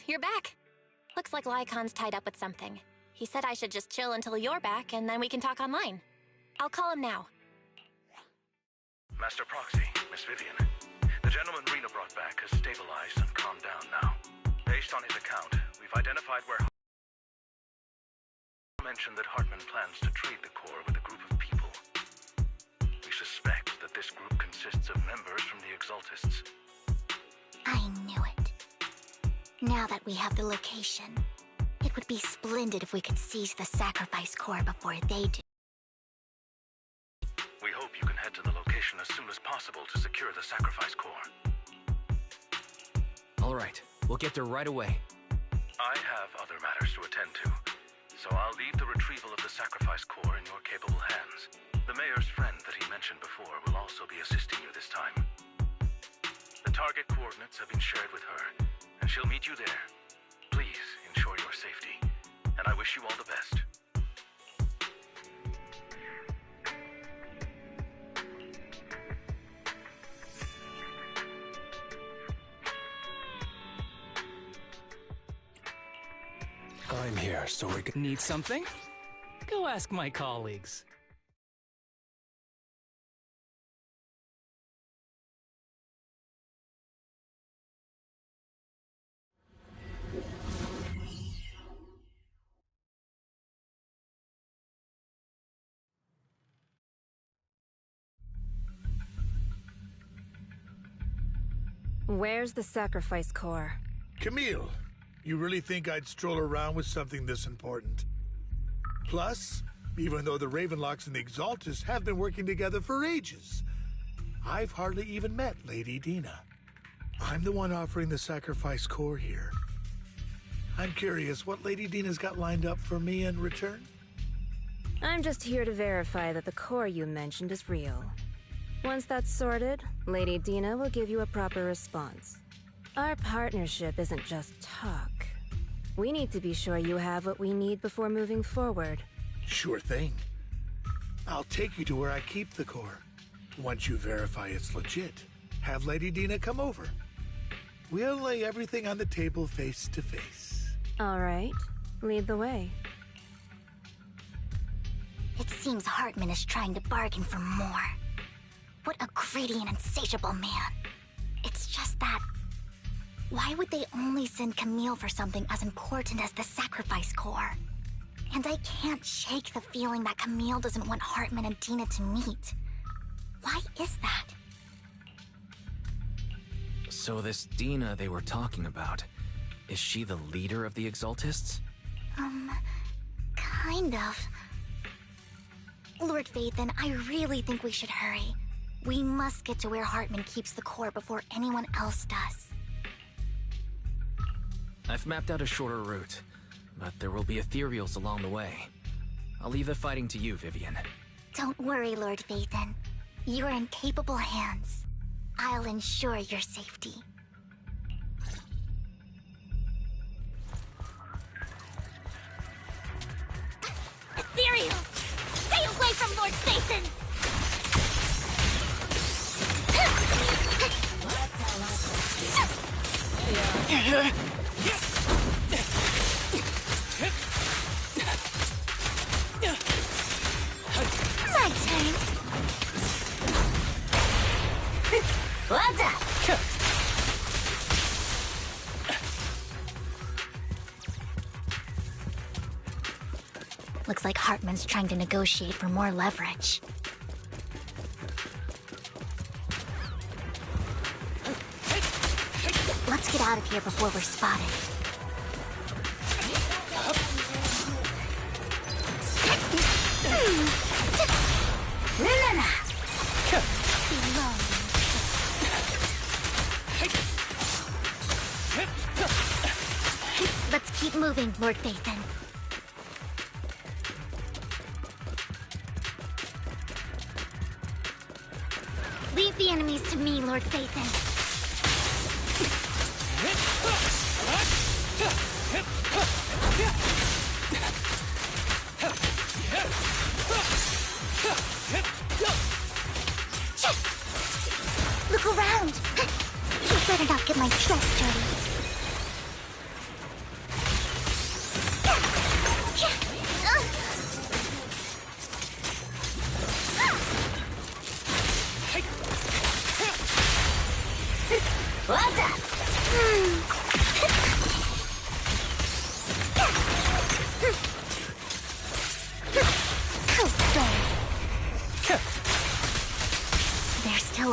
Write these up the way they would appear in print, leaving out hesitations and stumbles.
you're back. Looks like Lycon's tied up with something. He said I should just chill until you're back, and then we can talk online. I'll call him now. Master Proxy, Miss Vivian. The gentleman Rena brought back has stabilized and calmed down now. Based on his account, we've identified where mentioned that Hartman plans to trade the core with a group of people. We suspect that this group consists of members from the Exaltists. I knew it. Now that we have the location, it would be splendid if we could seize the sacrifice core before they do. We hope you can head to the location as soon as possible to secure the sacrifice core. All right, we'll get there right away. I have other matters to attend to, so I'll leave the retrieval of the sacrifice core in your capable hands. The mayor's friend that he mentioned before will also be assisting you this time. The target coordinates have been shared with her, and she'll meet you there. Please ensure your safety, and I wish you all the best. I'm here, so we can... Need something? Go ask my colleagues. Where's the sacrifice core? Camille, you really think I'd stroll around with something this important? Plus, even though the Ravenlocks and the Exaltists have been working together for ages, I've hardly even met Lady Dina. I'm the one offering the sacrifice core here. I'm curious what Lady Dina's got lined up for me in return? I'm just here to verify that the core you mentioned is real. Once that's sorted, Lady Dina will give you a proper response. Our partnership isn't just talk. We need to be sure you have what we need before moving forward. Sure thing. I'll take you to where I keep the core. Once you verify it's legit, have Lady Dina come over. We'll lay everything on the table face to face. All right, lead the way. It seems Hartman is trying to bargain for more. What a greedy and insatiable man. It's just that... why would they only send Camille for something as important as the sacrifice core? And I can't shake the feeling that Camille doesn't want Hartman and Dina to meet. Why is that? So this Dina they were talking about, is she the leader of the Exaltists? Kind of. Lord Vathan, I really think we should hurry. We must get to where Hartman keeps the core before anyone else does. I've mapped out a shorter route, but there will be ethereals along the way. I'll leave the fighting to you, Vivian. Don't worry, Lord Vathan. You're in capable hands. I'll ensure your safety. Ethereals! Stay away from Lord Vathan! My turn. What's up? Looks like Hartman's trying to negotiate for more leverage. Let's get out of here before we're spotted. Let's keep moving, Lord Vathan. Leave the enemies to me, Lord Vathan. Look around! You better not get my dress dirty.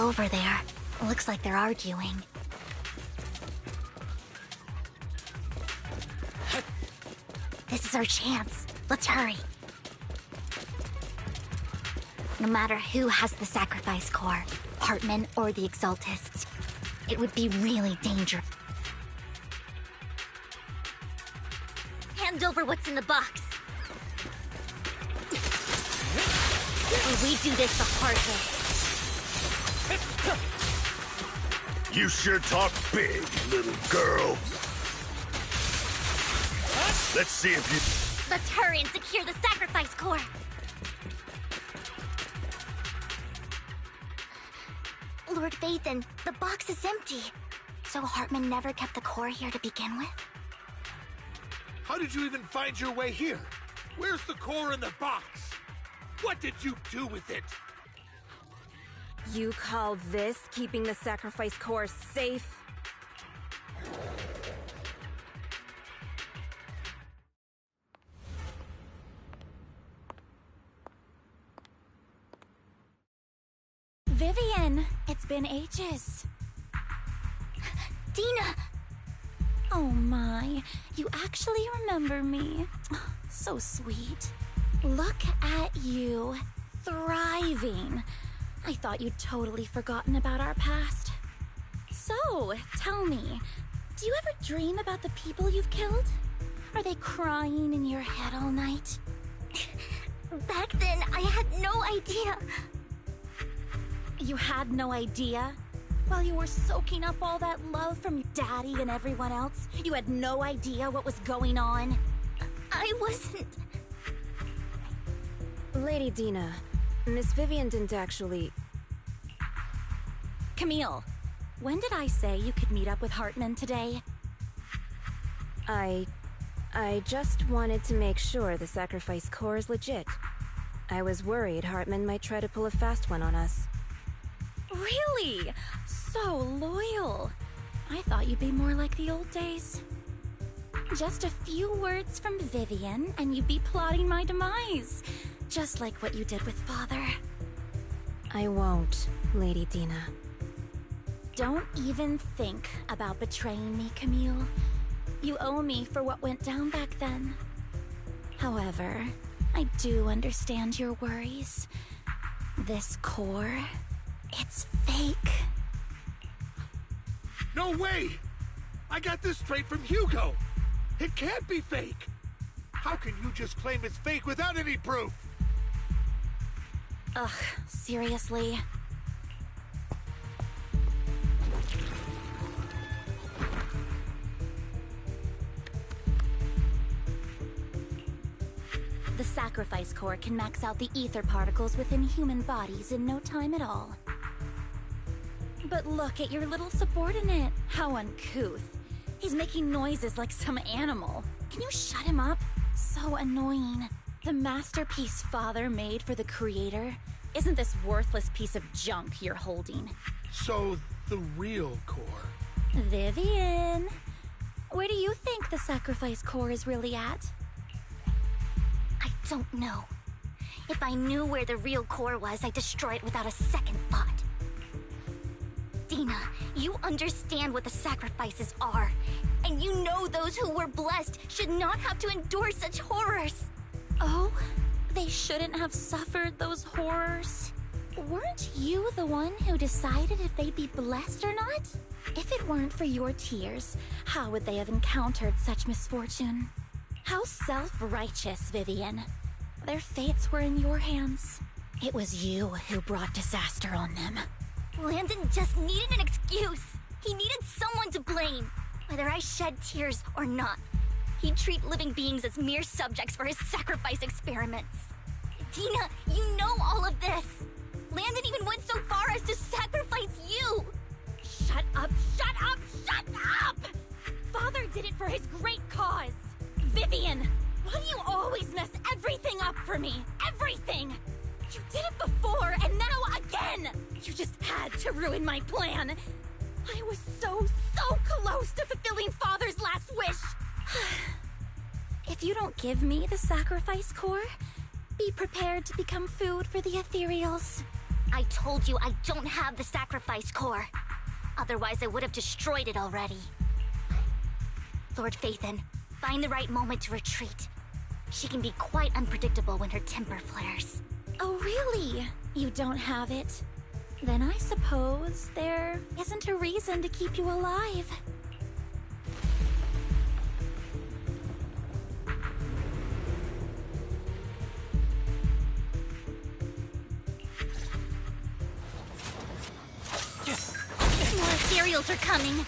over there. Looks like they're arguing. This is our chance. Let's hurry. No matter who has the sacrifice core, Hartman or the Exaltists, it would be really dangerous. Hand over what's in the box. Or we do this the hard way. You sure talk big, little girl. Let's see if you... Let's hurry and secure the sacrifice core. Lord Vathan, the box is empty. So Hartman never kept the core here to begin with? How did you even find your way here? Where's the core in the box? What did you do with it? You call this keeping the sacrifice core safe? Vivian, it's been ages. Dina! Oh my, you actually remember me. So sweet. Look at you, thriving. I thought you'd totally forgotten about our past. So, tell me, do you ever dream about the people you've killed? Are they crying in your head all night? Back then, I had no idea. You had no idea? While you were soaking up all that love from your daddy and everyone else, you had no idea what was going on? I wasn't... Lady Dina, Miss Vivian didn't actually... Camille, when did I say you could meet up with Hartman today? I just wanted to make sure the sacrifice core is legit. I was worried Hartman might try to pull a fast one on us. Really? So loyal. I thought you'd be more like the old days. Just a few words from Vivian, and you'd be plotting my demise. Just like what you did with Father. I won't, Lady Dina. Don't even think about betraying me, Camille. You owe me for what went down back then. However, I do understand your worries. This core, it's fake. No way! I got this straight from Hugo! It can't be fake! How can you just claim it's fake without any proof? Ugh, seriously? The sacrifice core can max out the ether particles within human bodies in no time at all. But look at your little subordinate. How uncouth. He's making noises like some animal. Can you shut him up? So annoying. The masterpiece Father made for the Creator isn't this worthless piece of junk you're holding. So, the real core. Vivian, where do you think the sacrifice core is really at? I don't know. If I knew where the real core was, I'd destroy it without a second thought. Dina, you understand what the sacrifices are. And you know those who were blessed should not have to endure such horrors. Oh, they shouldn't have suffered those horrors. Weren't you the one who decided if they'd be blessed or not? If it weren't for your tears, how would they have encountered such misfortune? How self-righteous, Vivian. Their fates were in your hands. It was you who brought disaster on them. Landon just needed an excuse. He needed someone to blame. Whether I shed tears or not. He'd treat living beings as mere subjects for his sacrifice experiments. Dina, you know all of this. Landon even went so far as to sacrifice you. Shut up, shut up, shut up! Father did it for his great cause. Vivian, why do you always mess everything up for me? Everything! You did it before, and now again! You just had to ruin my plan. I was so close to fulfilling Father's last wish. If you don't give me the sacrifice core, be prepared to become food for the ethereals. I told you I don't have the sacrifice core. Otherwise, I would have destroyed it already. Lord Phaethon, find the right moment to retreat. She can be quite unpredictable when her temper flares. Oh, really? You don't have it? Then I suppose there isn't a reason to keep you alive. More ethereals are coming.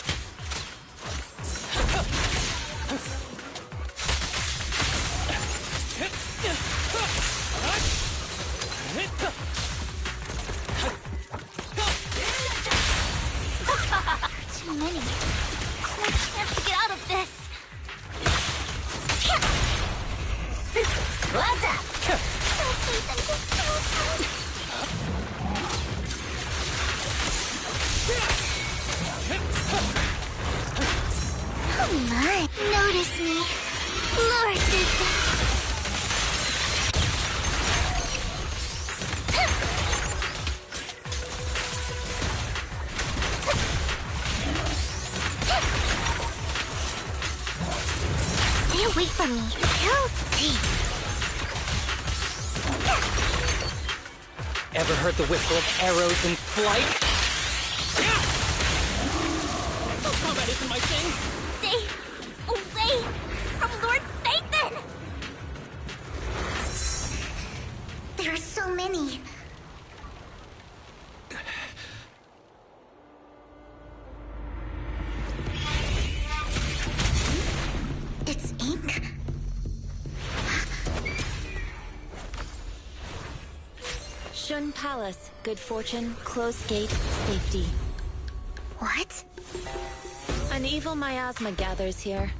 Too many. No chance to get out of this. What's up? Oh my. Notice me. Lord Phaethon. Stay away from me. Guilty. Ever heard the whistle of arrows in flight? Combat isn't my thing. Stay away from Lord Phaethon! There are so many. It's ink. Shun Palace, good fortune, closed gate, safety. What? An evil miasma gathers here.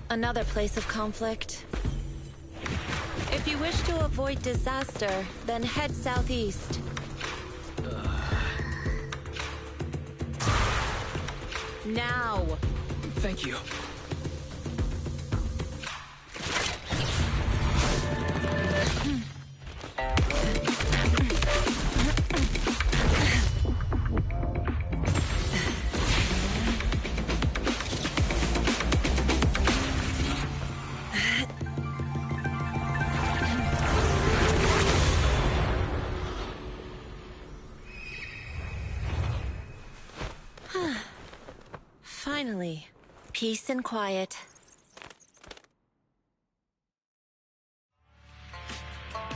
Another place of conflict. If you wish to avoid disaster, then head southeast. Now! Thank you. Finally, peace and quiet.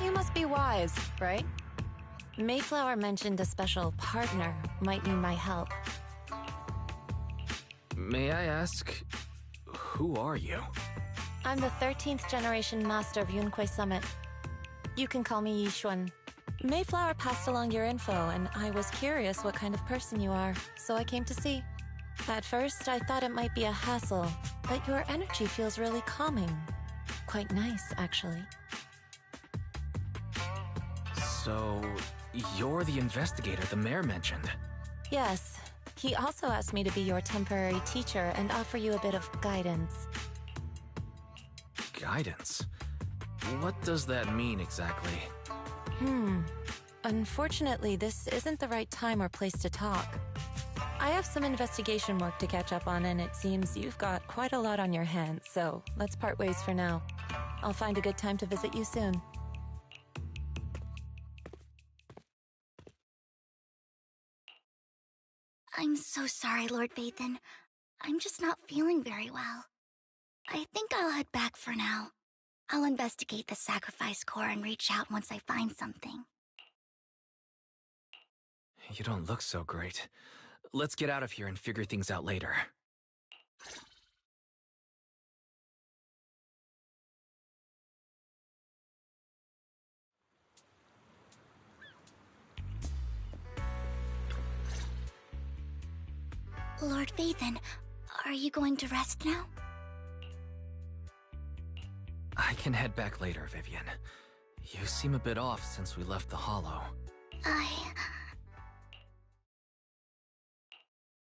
You must be wise, right? Mayflower mentioned a special partner might need my help. May I ask, who are you? I'm the 13th generation master of Yunque Summit. You can call me Yishuan. Mayflower passed along your info, and I was curious what kind of person you are, so I came to see. At first, I thought it might be a hassle, but your energy feels really calming. Quite nice, actually. So, you're the investigator the mayor mentioned. Yes. He also asked me to be your temporary teacher and offer you a bit of guidance. Guidance? What does that mean exactly? Unfortunately, this isn't the right time or place to talk. I have some investigation work to catch up on, and it seems you've got quite a lot on your hands, so let's part ways for now. I'll find a good time to visit you soon. I'm so sorry, Lord Phaethon. I'm just not feeling very well. I think I'll head back for now. I'll investigate the sacrifice core and reach out once I find something. You don't look so great. Let's get out of here and figure things out later. Lord Phaethon, are you going to rest now? I can head back later, Vivian. You seem a bit off since we left the Hollow.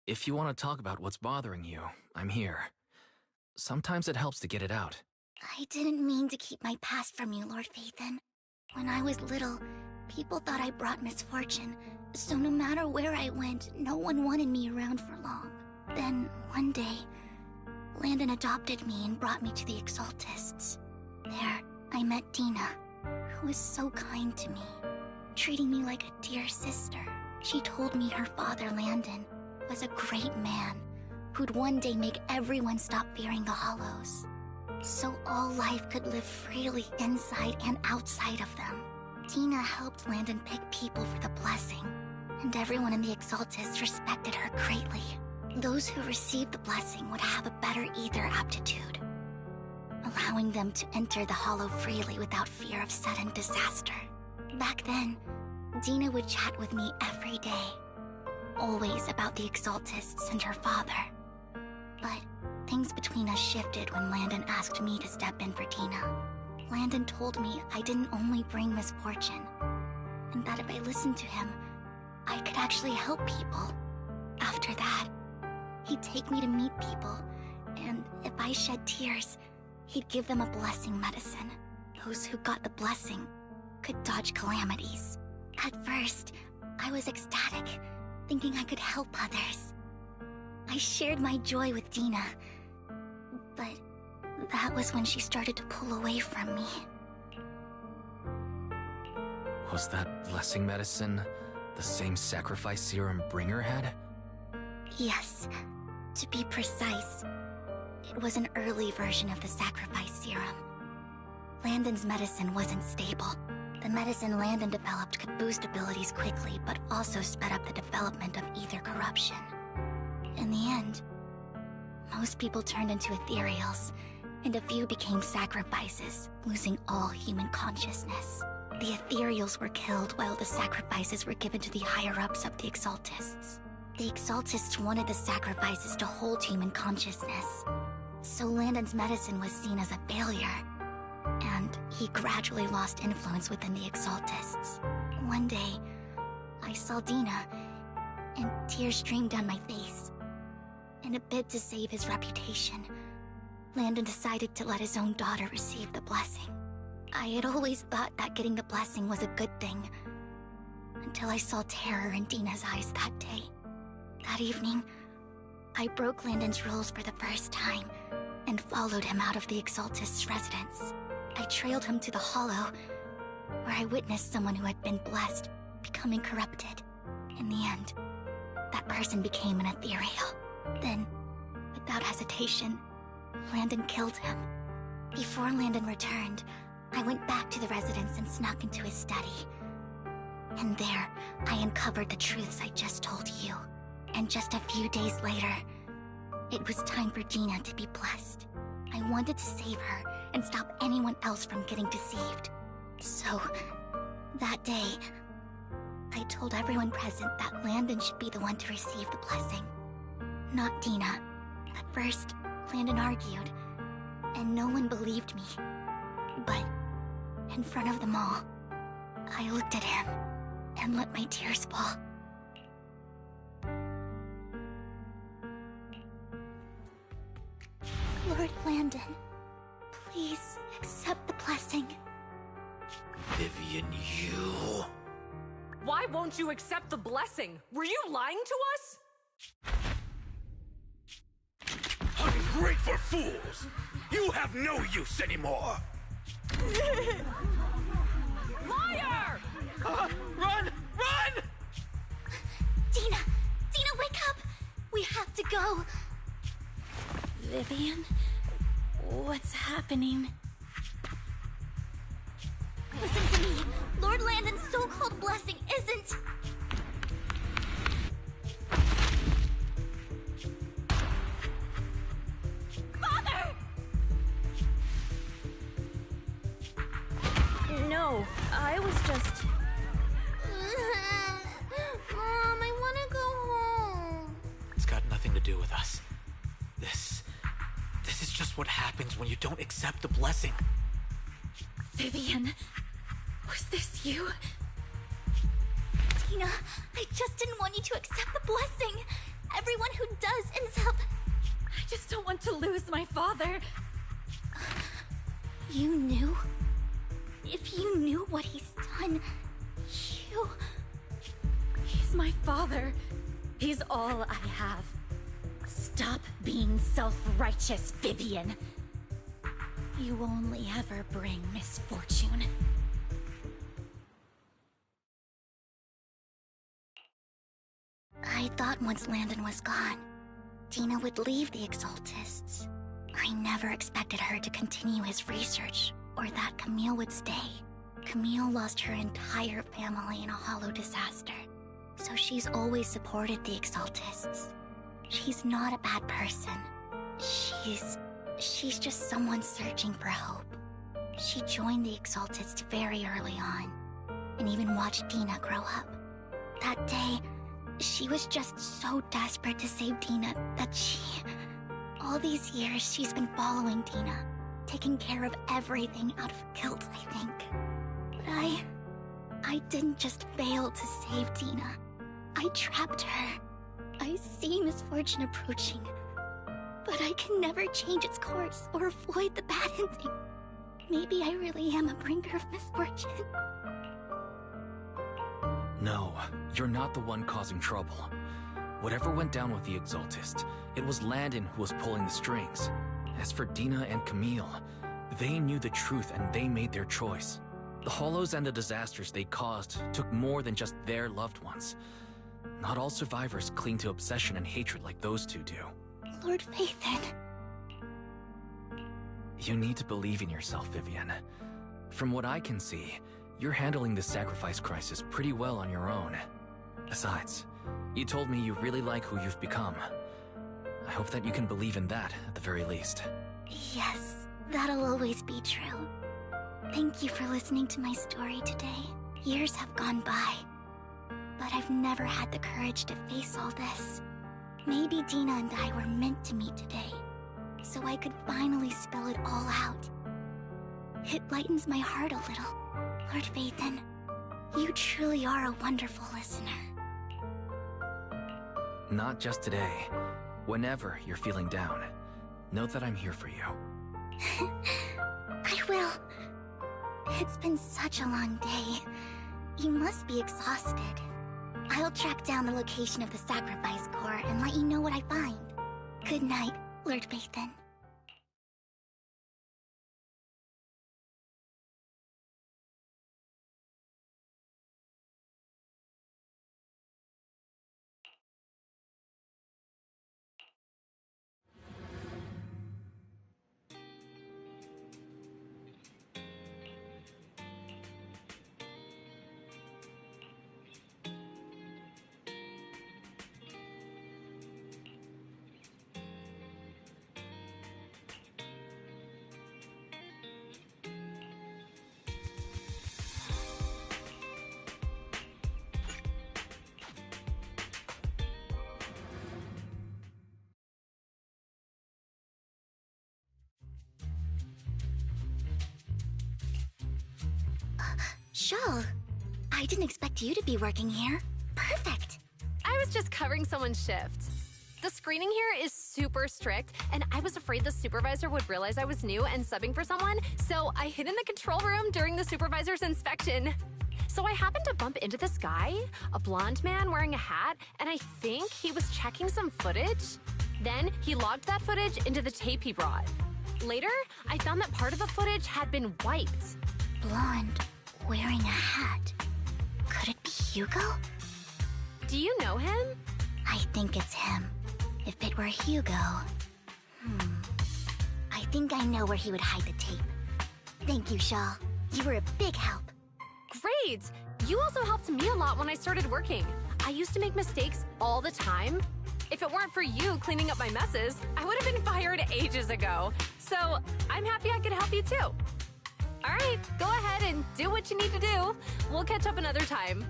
If you want to talk about what's bothering you, I'm here. Sometimes it helps to get it out. I didn't mean to keep my past from you, Lord Phaethon. When I was little, People thought I brought misfortune, so no matter where I went, no one wanted me around for long. Then, one day, Landon adopted me and brought me to the Exaltists. There, I met Dina, who was so kind to me, treating me like a dear sister. She told me her father, Landon, was a great man who'd one day make everyone stop fearing the Hollows, so all life could live freely inside and outside of them. Dina helped Landon pick people for the blessing, and everyone in the Exaltists respected her greatly. Those who received the blessing would have a better ether aptitude, allowing them to enter the Hollow freely without fear of sudden disaster. Back then, Dina would chat with me every day, always about the Exaltists and her father. But things between us shifted when Landon asked me to step in for Dina. Landon told me I didn't only bring misfortune, and that if I listened to him, I could actually help people. After that, he'd take me to meet people, and if I shed tears, he'd give them a blessing medicine. Those who got the blessing could dodge calamities. At first, I was ecstatic, thinking I could help others. I shared my joy with Dina, but that was when she started to pull away from me. Was that blessing medicine the same sacrifice serum Bringer had? Yes. To be precise, it was an early version of the sacrifice serum. Landon's medicine wasn't stable. The medicine Landon developed could boost abilities quickly, but also sped up the development of ether corruption. In the end, most people turned into ethereals, and a few became sacrifices, losing all human consciousness. The ethereals were killed while the sacrifices were given to the higher-ups of the Exaltists. The Exaltists wanted the sacrifices to hold human consciousness, so Landon's medicine was seen as a failure, and he gradually lost influence within the Exaltists. One day, I saw Dina, and tears streamed down my face. In a bid to save his reputation, Landon decided to let his own daughter receive the blessing. I had always thought that getting the blessing was a good thing, until I saw terror in Dina's eyes that day. That evening, I broke Landon's rules for the first time, and followed him out of the Exaltist's residence. I trailed him to the Hollow, where I witnessed someone who had been blessed becoming corrupted. In the end, that person became an ethereal. Then, without hesitation, Landon killed him. Before Landon returned, I went back to the residence and snuck into his study. And there, I uncovered the truths I just told you. And just a few days later, it was time for Dina to be blessed. I wanted to save her and stop anyone else from getting deceived. So, that day, I told everyone present that Landon should be the one to receive the blessing, not Dina. At first, Landon argued, and no one believed me. But, in front of them all, I looked at him and let my tears fall. Lord Landon, please accept the blessing. Vivian, you... Why won't you accept the blessing? Were you lying to us? Ungrateful fools! You have no use anymore! Liar! Run! Run! Dina! Dina, wake up! We have to go! Vivian? What's happening? Listen to me! Lord Landon's so-called blessing isn't... Father! No, I was just... Mom, I want to go home. It's got nothing to do with us. This is just what happens when you don't accept the blessing. Vivian, was this you? Dina, I just didn't want you to accept the blessing. Everyone who does ends up... I just don't want to lose my father. You knew? If you knew what he's done, you? He's my father. He's all I have. Stop being self-righteous, Vivian. You only ever bring misfortune. I thought once Landon was gone, Dina would leave the Exaltists. I never expected her to continue his research, or that Camille would stay. Camille lost her entire family in a hollow disaster, so she's always supported the Exaltists. She's not a bad person. She's just someone searching for hope. She joined the Exaltists very early on, and even watched Dina grow up. That day, she was just so desperate to save Dina that all these years she's been following Dina, taking care of everything out of guilt, I think. But I didn't just fail to save Dina. I trapped her. I see misfortune approaching, but I can never change its course or avoid the bad ending. Maybe I really am a bringer of misfortune. No, you're not the one causing trouble. Whatever went down with the Exaltist, it was Landon who was pulling the strings. As for Dina and Camille, they knew the truth and they made their choice. The Hollows and the disasters they caused took more than just their loved ones. Not all survivors cling to obsession and hatred like those two do. Lord Phaethon. You need to believe in yourself, Vivian. From what I can see, you're handling this sacrifice crisis pretty well on your own. Besides, you told me you really like who you've become. I hope that you can believe in that, at the very least. Yes, that'll always be true. Thank you for listening to my story today. Years have gone by, but I've never had the courage to face all this. Maybe Dina and I were meant to meet today, so I could finally spill it all out. It lightens my heart a little. Lord Phaethon, you truly are a wonderful listener. Not just today. Whenever you're feeling down, know that I'm here for you. I will. It's been such a long day. You must be exhausted. I'll track down the location of the sacrifice core and let you know what I find. Good night, Lord Phaethon. Shaw, I didn't expect you to be working here. Perfect. I was just covering someone's shift. The screening here is super strict, and I was afraid the supervisor would realize I was new and subbing for someone, so I hid in the control room during the supervisor's inspection. So I happened to bump into this guy, a blonde man wearing a hat, and I think he was checking some footage. Then he logged that footage into the tape he brought. Later, I found that part of the footage had been wiped. Blonde, wearing a hat. Could it be Hugo? Do you know him? I think it's him. If it were Hugo... I think I know where he would hide the tape. Thank you, Shaw. You were a big help. Great! You also helped me a lot when I started working. I used to make mistakes all the time. If it weren't for you cleaning up my messes, I would have been fired ages ago. So I'm happy I could help you too. All right, go ahead and do what you need to do. We'll catch up another time.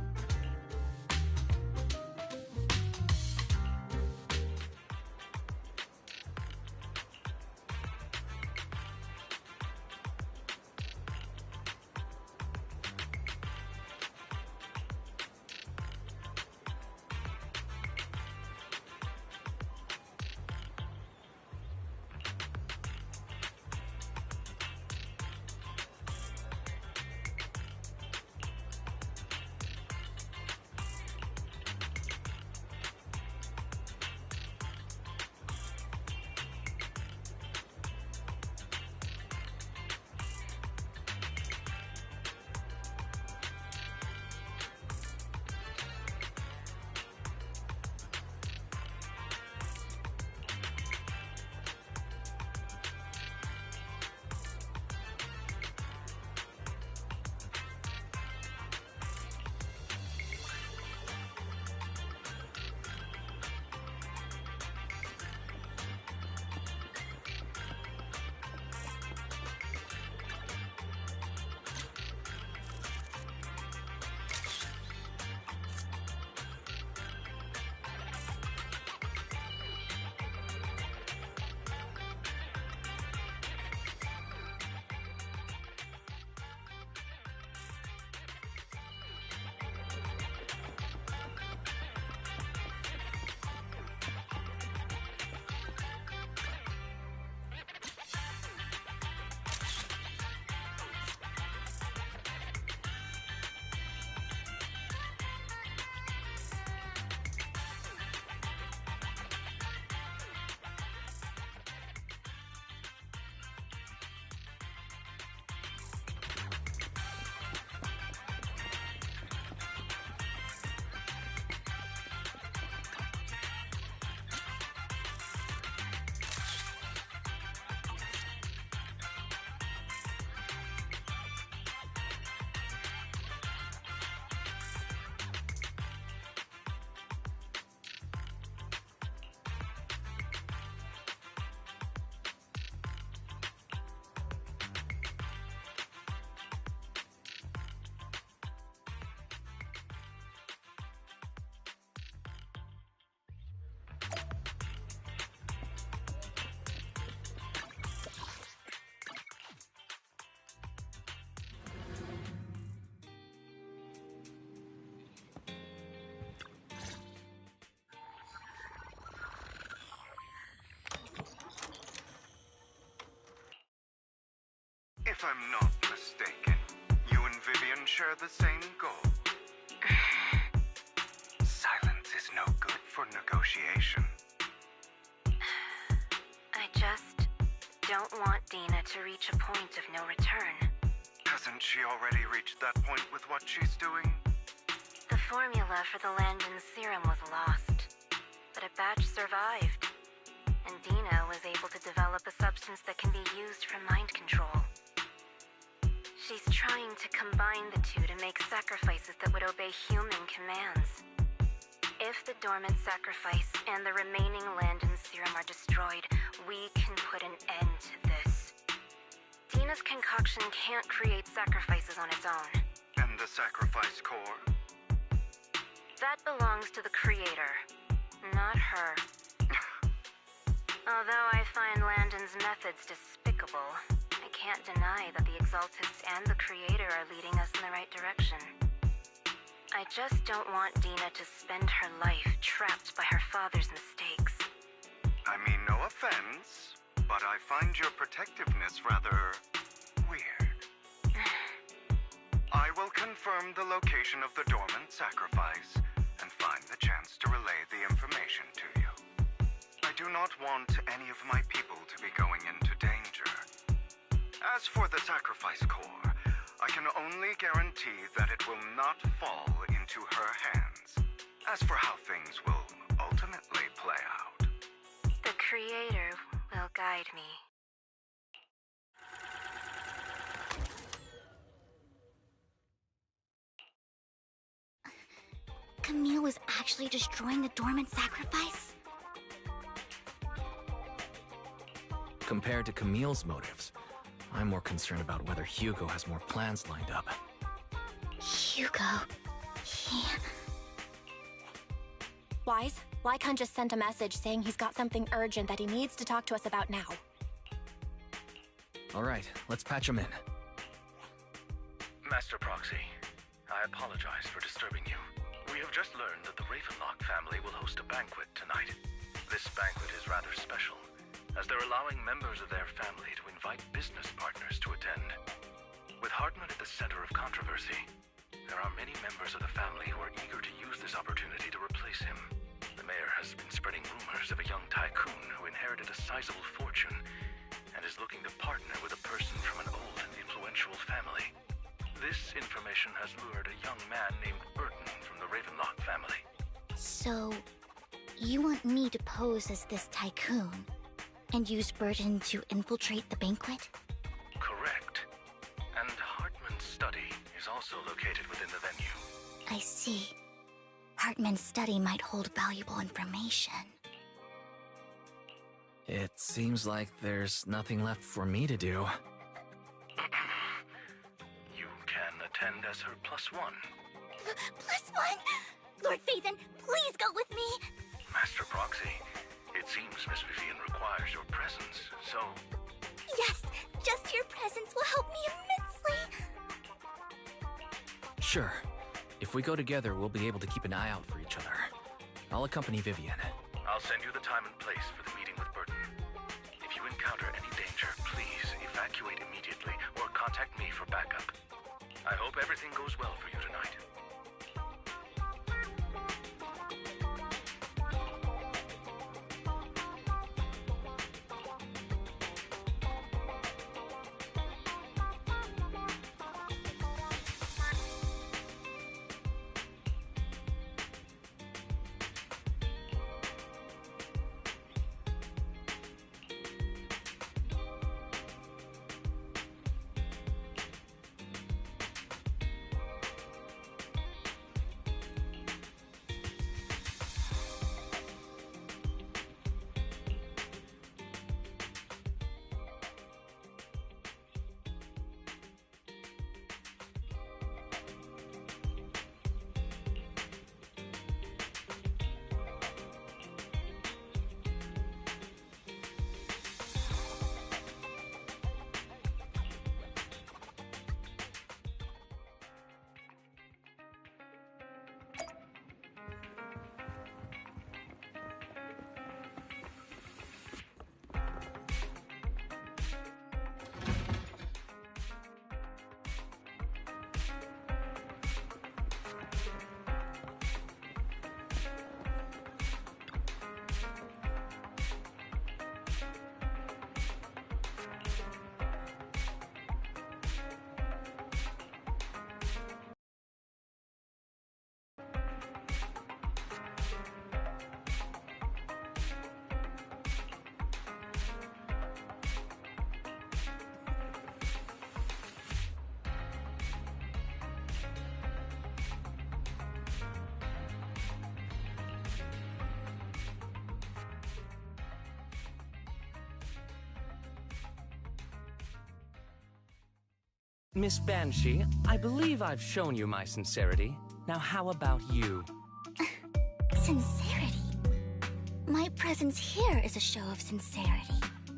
I'm not mistaken, you and Vivian share the same goal. Silence is no good for negotiation. I just don't want Dina to reach a point of no return. Hasn't she already reached that point with what she's doing? The formula for the Landon serum was lost, but a batch survived. And Dina was able to develop a substance that can be used for mind control. She's trying to combine the two to make sacrifices that would obey human commands. If the dormant sacrifice and the remaining Landon serum are destroyed, we can put an end to this. Dina's concoction can't create sacrifices on its own. And the sacrifice core? That belongs to the creator, not her. Although I find Landon's methods despicable, I can't deny that the Exaltists and the Creator are leading us in the right direction. I just don't want Dina to spend her life trapped by her father's mistakes. I mean, no offense, but I find your protectiveness rather weird. I will confirm the location of the dormant sacrifice and find the chance to relay the information to you. I do not want any of my people to be going into danger. As for the sacrifice core, I can only guarantee that it will not fall into her hands. As for how things will ultimately play out, the Creator will guide me. Camille was actually destroying the dormant sacrifice? Compared to Camille's motives, I'm more concerned about whether Hugo has more plans lined up. Hugo... Wise, Lycon just sent a message saying he's got something urgent that he needs to talk to us about now. Alright, let's patch him in. Master Proxy, I apologize for disturbing you. We have just learned that the Ravenlock family will host a banquet tonight. This banquet is rather special, as they're allowing members of their family to invite business partners to attend. With Hartman at the center of controversy, there are many members of the family who are eager to use this opportunity to replace him. The mayor has been spreading rumors of a young tycoon who inherited a sizable fortune and is looking to partner with a person from an old and influential family. This information has lured a young man named Burton from the Ravenlock family. So, you want me to pose as this tycoon and use Burton to infiltrate the banquet? Correct. And Hartman's study is also located within the venue. I see. Hartman's study might hold valuable information. It seems like there's nothing left for me to do. You can attend as her +1. +1? Lord Phaethon, please go with me! Master Proxy, it seems Miss Vivian requires your presence, so... Yes, just your presence will help me immensely! Sure. If we go together, we'll be able to keep an eye out for each other. I'll accompany Vivian. I'll send you the time and place for the meeting with Burton. If you encounter any danger, please evacuate immediately or contact me for backup. I hope everything goes well for you tonight. Miss Banshee, I believe I've shown you my sincerity. Now how about you? Sincerity? My presence here is a show of sincerity.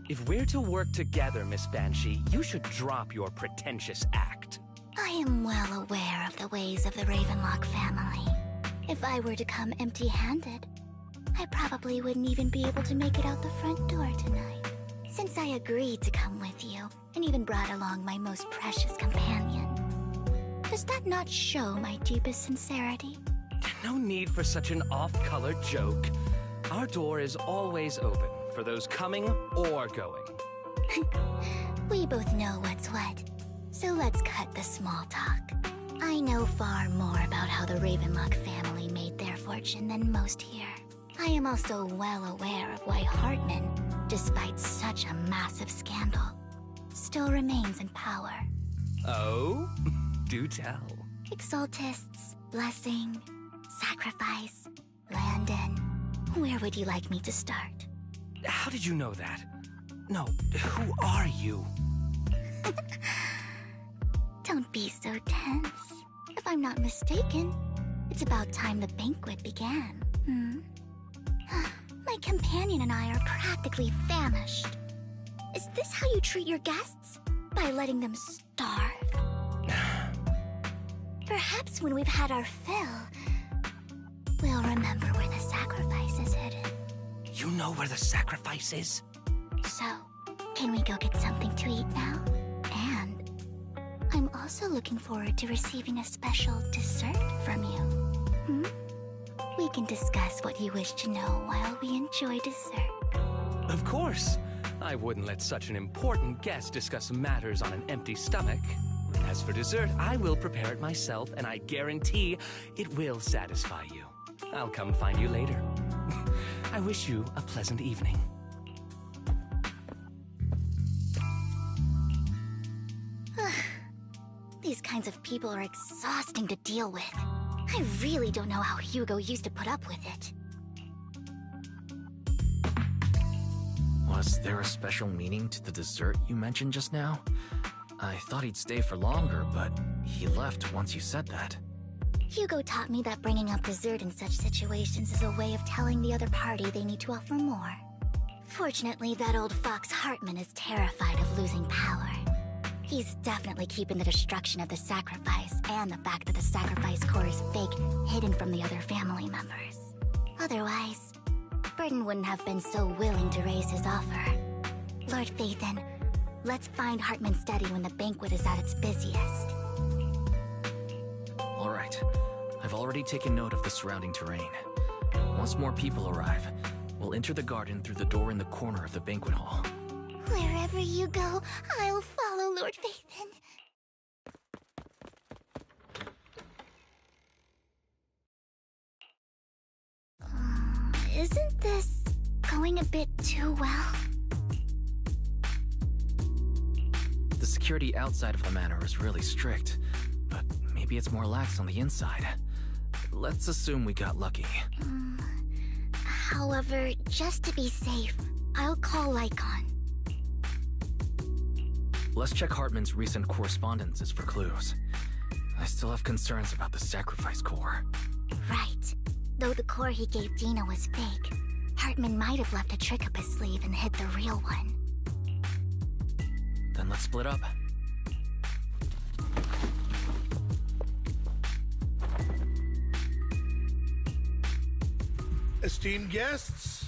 If we're to work together, Miss Banshee, you should drop your pretentious act. I am well aware of the ways of the Ravenlock family. If I were to come empty-handed, I probably wouldn't even be able to make it out the front door tonight. Since I agreed to come with you, and even brought along my most precious companion, does that not show my deepest sincerity? No need for such an off-color joke. Our door is always open for those coming or going. We both know what's what, so let's cut the small talk. I know far more about how the Ravenlock family made their fortune than most here. I am also well aware of why Hartman, despite such a massive scandal, still remains in power. Oh? Do tell. Exaltists, blessing, sacrifice, Landon. Where would you like me to start? How did you know that? No, who are you? Don't be so tense. If I'm not mistaken, it's about time the banquet began. My companion and I are practically famished. Is this how you treat your guests? By letting them starve? Perhaps when we've had our fill, we'll remember where the sacrifice is hidden. You know where the sacrifice is? So, can we go get something to eat now? And I'm also looking forward to receiving a special dessert from you. We can discuss what you wish to know while we enjoy dessert. Of course. I wouldn't let such an important guest discuss matters on an empty stomach. As for dessert, I will prepare it myself, and I guarantee it will satisfy you. I'll come find you later. I wish you a pleasant evening. These kinds of people are exhausting to deal with. I really don't know how Hugo used to put up with it. Was there a special meaning to the dessert you mentioned just now? I thought he'd stay for longer, but he left once you said that. Hugo taught me that bringing up dessert in such situations is a way of telling the other party they need to offer more. Fortunately, that old fox Hartman is terrified of losing power. He's definitely keeping the destruction of the sacrifice and the fact that the sacrifice core is fake hidden from the other family members. Otherwise, Burden wouldn't have been so willing to raise his offer. Lord Phaethon, let's find Hartman's study when the banquet is at its busiest. All right. I've already taken note of the surrounding terrain. Once more people arrive, we'll enter the garden through the door in the corner of the banquet hall. Wherever you go, I'll follow, Lord Phaethon. Isn't this going a bit too well? The security outside of the manor is really strict, but maybe it's more lax on the inside. Let's assume we got lucky. However, just to be safe, I'll call Lycon. Let's check Hartman's recent correspondences for clues. I still have concerns about the sacrifice core. Right. Though the core he gave Dina was fake, Hartman might have left a trick up his sleeve and hid the real one. Then let's split up. Esteemed guests,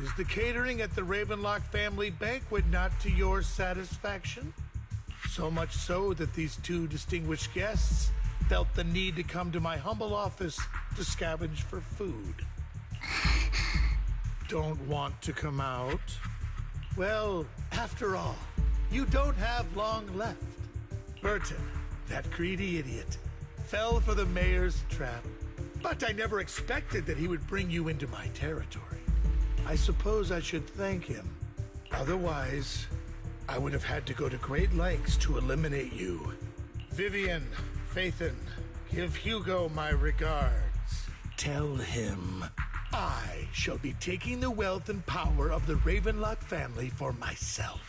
is the catering at the Ravenlock family banquet not to your satisfaction? So much so that these two distinguished guests felt the need to come to my humble office to scavenge for food. Don't want to come out? Well, after all, you don't have long left. Burton, that greedy idiot, fell for the mayor's trap. But I never expected that he would bring you into my territory. I suppose I should thank him. Otherwise, I would have had to go to great lengths to eliminate you. Vivian, Phaethon, give Hugo my regards. Tell him I shall be taking the wealth and power of the Ravenlock family for myself.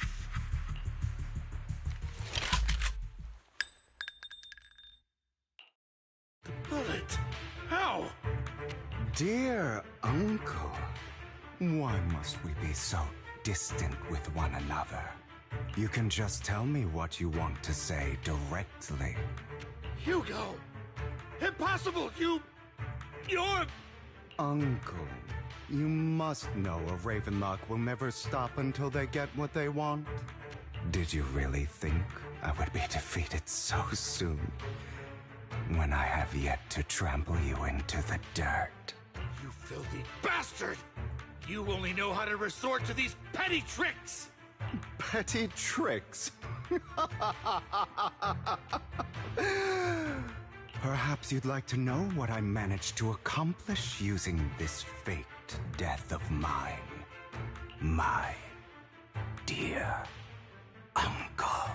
Dear Uncle, why must we be so distant with one another? You can just tell me what you want to say directly. Hugo! Impossible! You're... Uncle, you must know a Ravenlock will never stop until they get what they want. Did you really think I would be defeated so soon? When I have yet to trample you into the dirt. You filthy bastard! You only know how to resort to these petty tricks! Petty tricks? Perhaps you'd like to know what I managed to accomplish using this faked death of mine. My dear Uncle.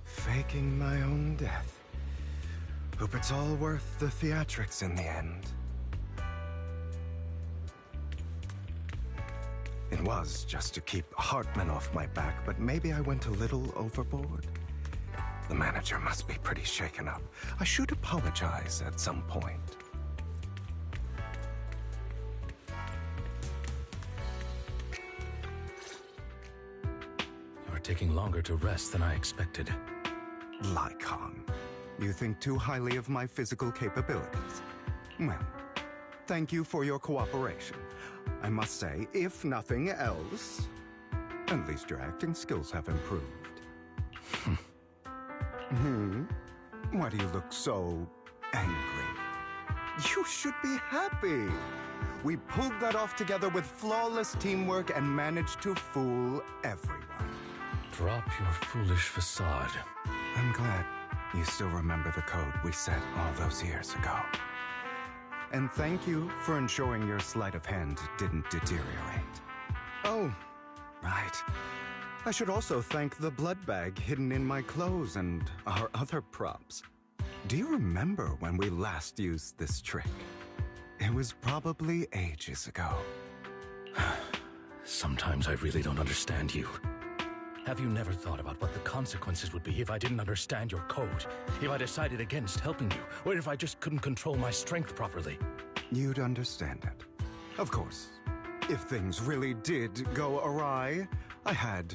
Faking my own death. Hope it's all worth the theatrics in the end. It was just to keep Hartman off my back, but maybe I went a little overboard. The manager must be pretty shaken up. I should apologize at some point. You're taking longer to rest than I expected. Lycon, you think too highly of my physical capabilities. Well, thank you for your cooperation. I must say, if nothing else, at least your acting skills have improved. Why do you look so angry? You should be happy. We pulled that off together with flawless teamwork and managed to fool everyone. Drop your foolish facade. I'm glad you still remember the code we set all those years ago. And thank you for ensuring your sleight of hand didn't deteriorate. Oh, right. I should also thank the blood bag hidden in my clothes and our other props. Do you remember when we last used this trick? It was probably ages ago. Sometimes I really don't understand you. Have you never thought about what the consequences would be if I didn't understand your code? If I decided against helping you? Or if I just couldn't control my strength properly? You'd understand it. Of course, if things really did go awry, I had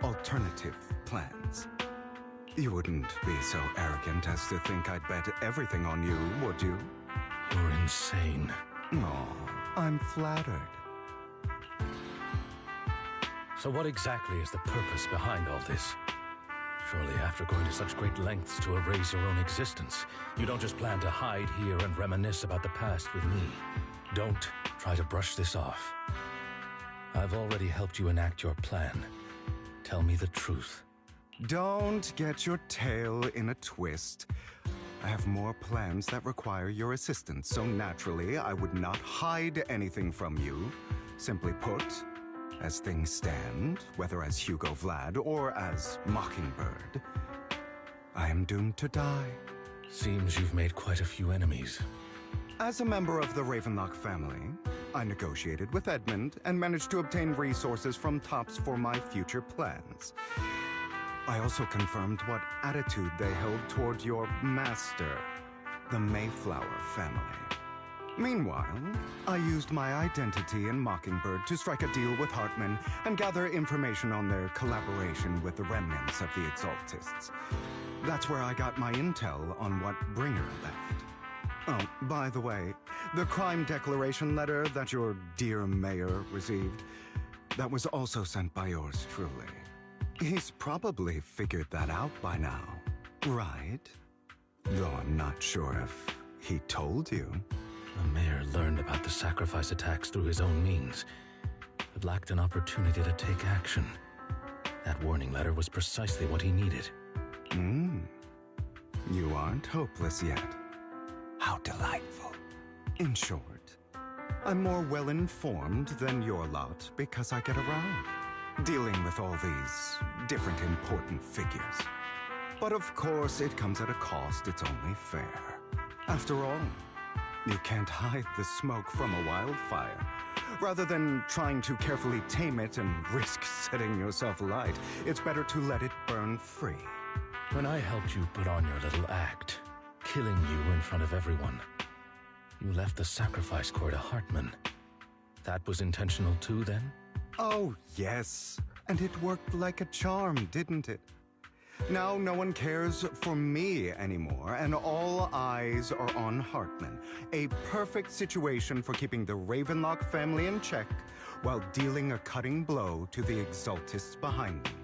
alternative plans. You wouldn't be so arrogant as to think I'd bet everything on you, would you? You're insane. Aw, I'm flattered. So what exactly is the purpose behind all this? Surely after going to such great lengths to erase your own existence, you don't just plan to hide here and reminisce about the past with me. Don't try to brush this off. I've already helped you enact your plan. Tell me the truth. Don't get your tail in a twist. I have more plans that require your assistance, so naturally I would not hide anything from you. Simply put, as things stand, whether as Hugo Vlad or as Mockingbird, I am doomed to die. Seems you've made quite a few enemies. As a member of the Ravenlock family, I negotiated with Edmund and managed to obtain resources from Tops for my future plans. I also confirmed what attitude they held toward your master, the Mayflower family. Meanwhile, I used my identity in Mockingbird to strike a deal with Hartman and gather information on their collaboration with the remnants of the Exaltists. That's where I got my intel on what Bringer left. Oh, by the way, the crime declaration letter that your dear mayor received, that was also sent by yours truly. He's probably figured that out by now, right? Though I'm not sure if he told you. The mayor learned about the sacrifice attacks through his own means, but lacked an opportunity to take action. That warning letter was precisely what he needed. You aren't hopeless yet. How delightful. In short, I'm more well-informed than your lot because I get around, dealing with all these different important figures. But of course, it comes at a cost. It's only fair. After all, you can't hide the smoke from a wildfire. Rather than trying to carefully tame it and risk setting yourself alight, it's better to let it burn free. When I helped you put on your little act, killing you in front of everyone, you left the sacrifice core to Hartman. That was intentional too, then? Oh, yes. And it worked like a charm, didn't it? Now no one cares for me anymore, and all eyes are on Hartman. A perfect situation for keeping the Ravenlock family in check while dealing a cutting blow to the Exaltists behind them.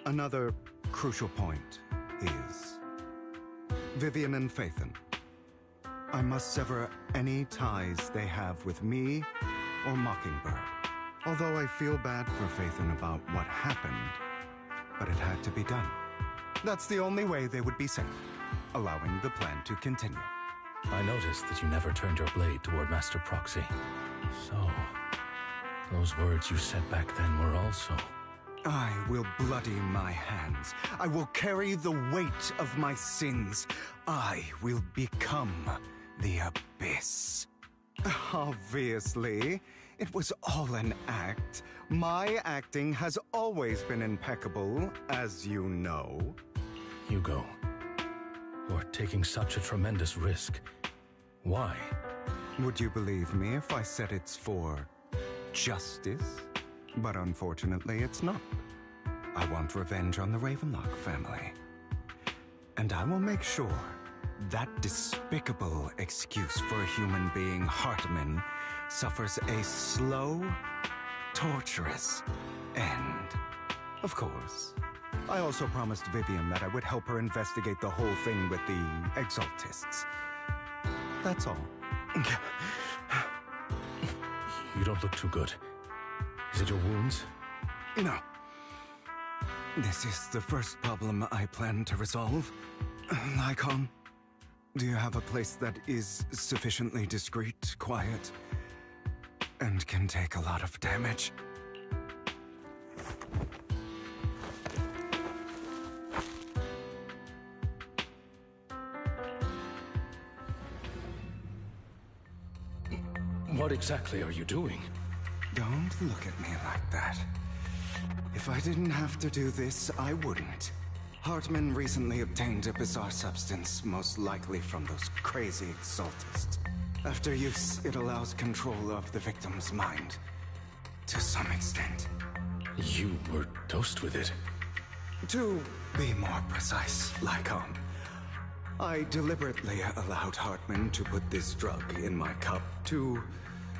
Another crucial point is Vivian and Phaethon. I must sever any ties they have with me or Mockingbird. Although I feel bad for Phaethon about what happened, but it had to be done. That's the only way they would be safe, allowing the plan to continue. I noticed that you never turned your blade toward Master Proxy. So, those words you said back then were also... I will bloody my hands. I will carry the weight of my sins. I will become the Abyss. Obviously, it was all an act. My acting has always been impeccable, as you know. Hugo, you're taking such a tremendous risk. Why? Would you believe me if I said it's for justice? But unfortunately, it's not. I want revenge on the Ravenlock family. And I will make sure that despicable excuse for a human being, Hartman, suffers a slow, torturous end. Of course. I also promised Vivian that I would help her investigate the whole thing with the Exaltists. That's all. You don't look too good. Is it your wounds? No. This is the first problem I plan to resolve. Lycon, do you have a place that is sufficiently discreet, quiet, and can take a lot of damage? What exactly are you doing? Don't look at me like that. If I didn't have to do this, I wouldn't. Hartman recently obtained a bizarre substance, most likely from those crazy Exaltists. After use, it allows control of the victim's mind. To some extent. You were dosed with it? To be more precise, Lycon, I deliberately allowed Hartman to put this drug in my cup to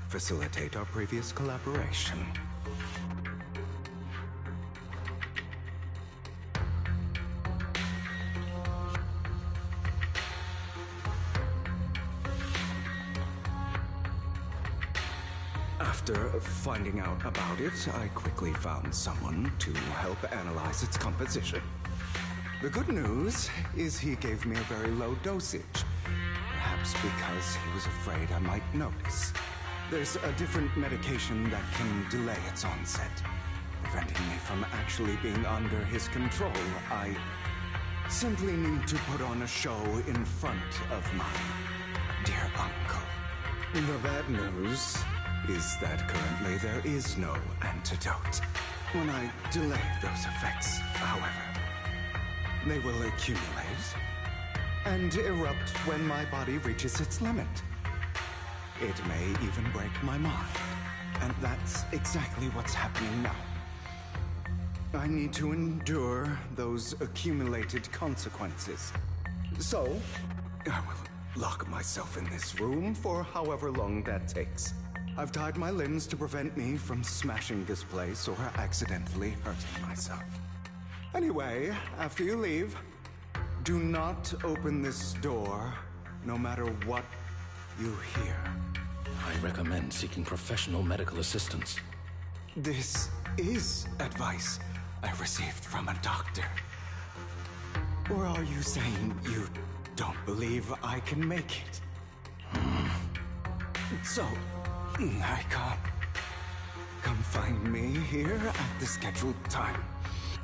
facilitate our previous collaboration. After finding out about it, I quickly found someone to help analyze its composition. The good news is he gave me a very low dosage, perhaps because he was afraid I might notice. There's a different medication that can delay its onset, preventing me from actually being under his control. I simply need to put on a show in front of my dear uncle. The bad news is that currently there is no antidote. When I delay those effects, however, they will accumulate and erupt when my body reaches its limit. It may even break my mind, and that's exactly what's happening now. I need to endure those accumulated consequences. So, I will lock myself in this room for however long that takes. I've tied my limbs to prevent me from smashing this place or accidentally hurting myself. Anyway, after you leave, do not open this door, no matter what you hear. I recommend seeking professional medical assistance. This is advice I received from a doctor. Or are you saying you don't believe I can make it? So, Lycon, come find me here at the scheduled time.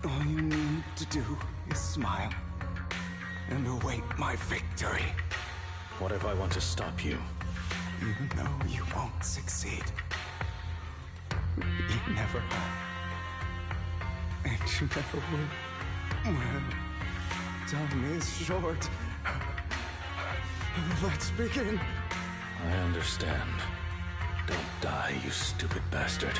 All you need to do is smile and await my victory. What if I want to stop you? You know you won't succeed. You never have. And you never will. Well, time is short. Let's begin. I understand. Don't die, you stupid bastard.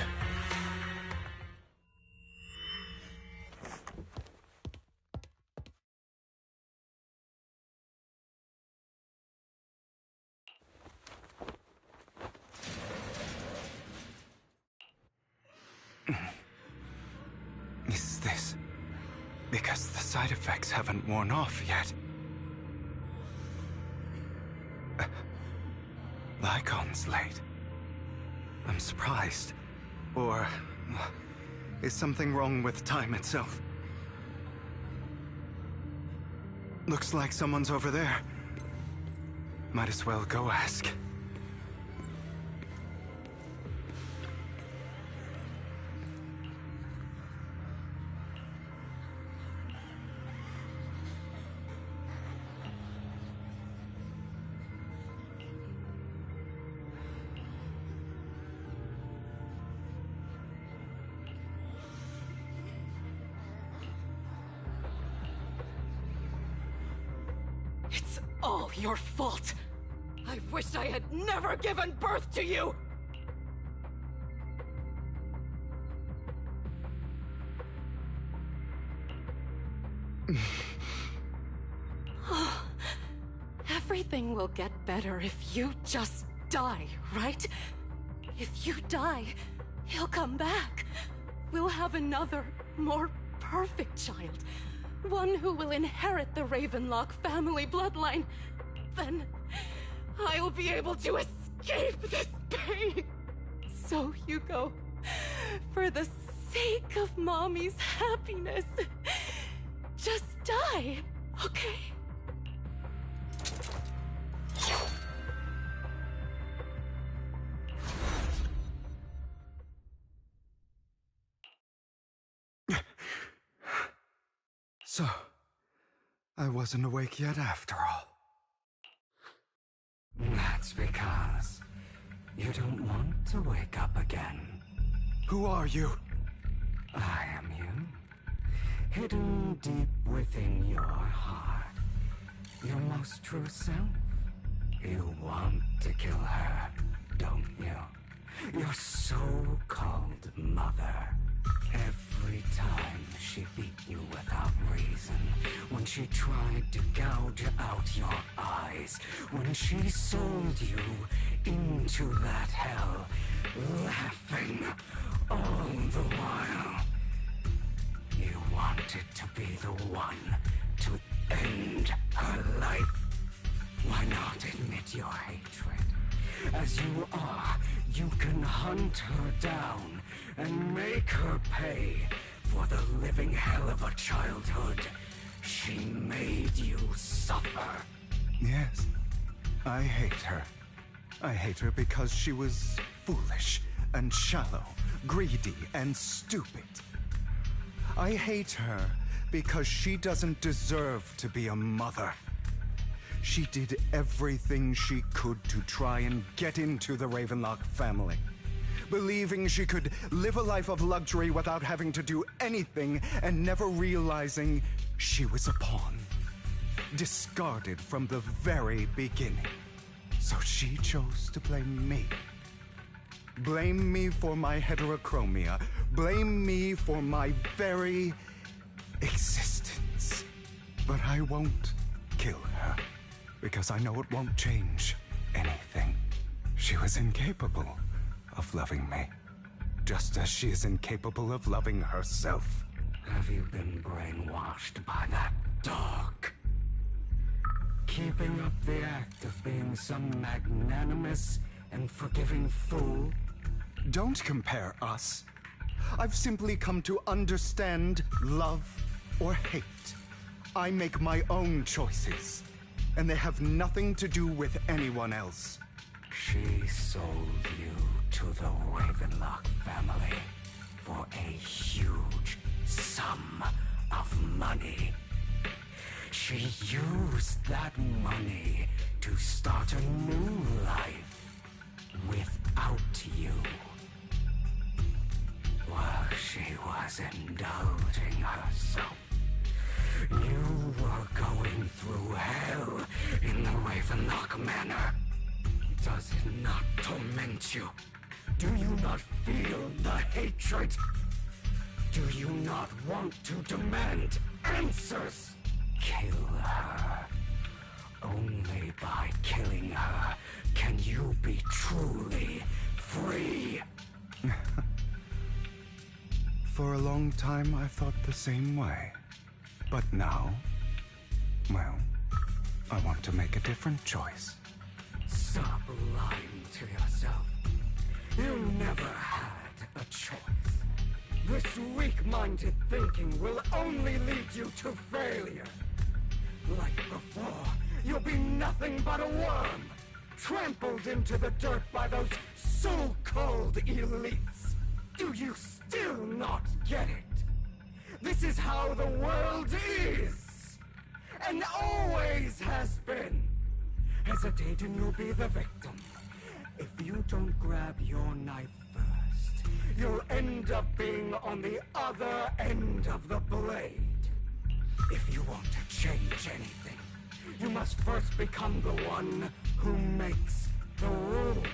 Is this because the side effects haven't worn off yet? Lycon's late. I'm surprised. Or is something wrong with time itself? Looks like someone's over there. Might as well go ask. It's all your fault! I wish I had never given birth to you! Everything will get better if you just die, right? If you die, he'll come back. We'll have another, more perfect child. One who will inherit the Ravenlock family bloodline. Then I'll be able to escape this pain. So, Hugo, for the sake of Mommy's happiness, just die, okay? So, I wasn't awake yet after all. That's because you don't want to wake up again. Who are you? I am you. Hidden deep within your heart. Your most true self. You want to kill her, don't you? Your so-called mother. Every time she beat you without reason, when she tried to gouge out your eyes, when she sold you into that hell, laughing all the while. You wanted to be the one to end her life. Why not admit your hatred? As you are, you can hunt her down and make her pay for the living hell of a childhood she made you suffer. Yes, I hate her. I hate her because she was foolish and shallow, greedy and stupid. I hate her because she doesn't deserve to be a mother. She did everything she could to try and get into the Ravenlock family, believing she could live a life of luxury without having to do anything and never realizing she was a pawn, discarded from the very beginning. So she chose to blame me. Blame me for my heterochromia. Blame me for my very existence. But I won't kill her, because I know it won't change anything. She was incapable of loving me, just as she is incapable of loving herself. Have you been brainwashed by that dog? Keeping up the act of being some magnanimous and forgiving fool? Don't compare us. I've simply come to understand love or hate. I make my own choices, and they have nothing to do with anyone else. She sold you to the Ravenlock family for a huge sum of money. She used that money to start a new life without you. she was indulging herself. You were going through hell in the Ravenlock Manor. Does it not torment you? Do you not feel the hatred? Do you not want to demand answers? Kill her. Only by killing her can you be truly free. For a long time, I thought the same way. But now, well, I want to make a different choice. Stop lying to yourself. You never had a choice. This weak-minded thinking will only lead you to failure. Like before, you'll be nothing but a worm, trampled into the dirt by those so-called elites. Do you still not get it? This is how the world is, and always has been. Hesitate and you'll be the victim. If you don't grab your knife first, you'll end up being on the other end of the blade. If you want to change anything, you must first become the one who makes the rules.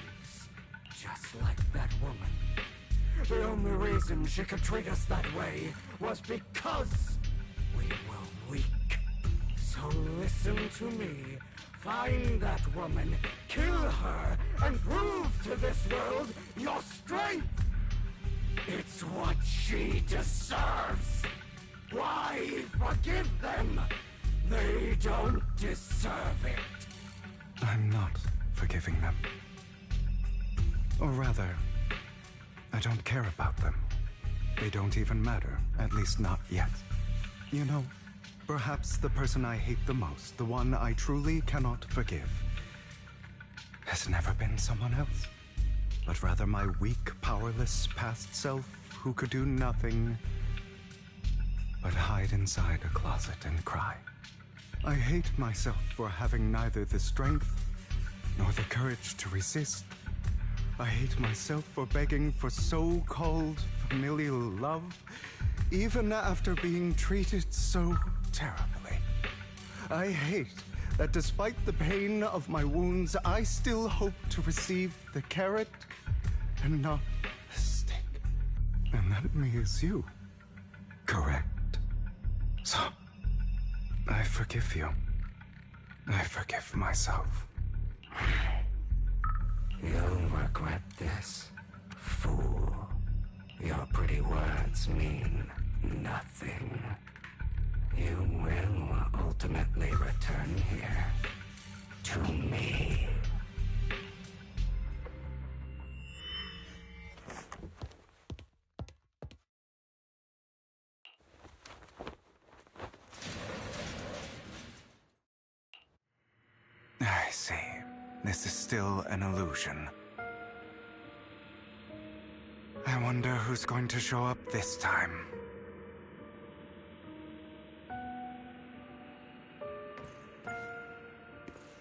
Just like that woman. The only reason she could treat us that way was because we were weak. So listen to me. Find that woman, kill her, and prove to this world your strength. It's what she deserves. Why forgive them? They don't deserve it. I'm not forgiving them. Or rather, I don't care about them. They don't even matter, at least not yet. You know, perhaps the person I hate the most, the one I truly cannot forgive, has never been someone else, but rather my weak, powerless past self who could do nothing but hide inside a closet and cry. I hate myself for having neither the strength nor the courage to resist. I hate myself for begging for so-called familial love, even after being treated so terribly. I hate that despite the pain of my wounds, I still hope to receive the carrot and not the stick. And that means you. Correct. So, I forgive you. I forgive myself. You'll regret this, fool. Your pretty words mean nothing. You will ultimately return here to me. I see. This is still an illusion. I wonder who's going to show up this time.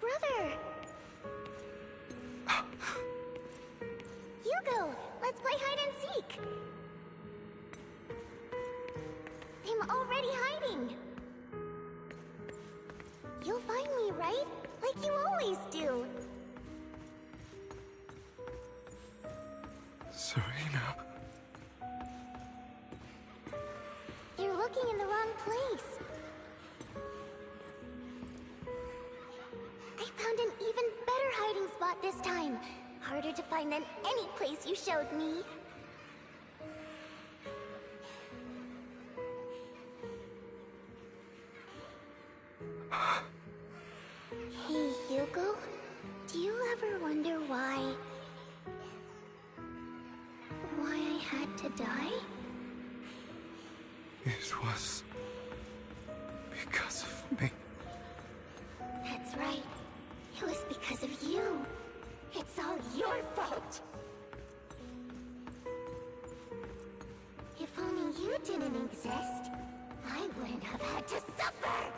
Brother! Hugo, let's play hide and seek! I'm already hiding! You'll find me, right? Like you always do! Serena. You're looking in the wrong place. I found an even better hiding spot this time. Harder to find than any place you showed me. Hey, Hugo. Do you ever wonder why I had to die? It was because of me. That's right. It was because of you. It's all your fault. If only you didn't exist, I wouldn't have had to suffer.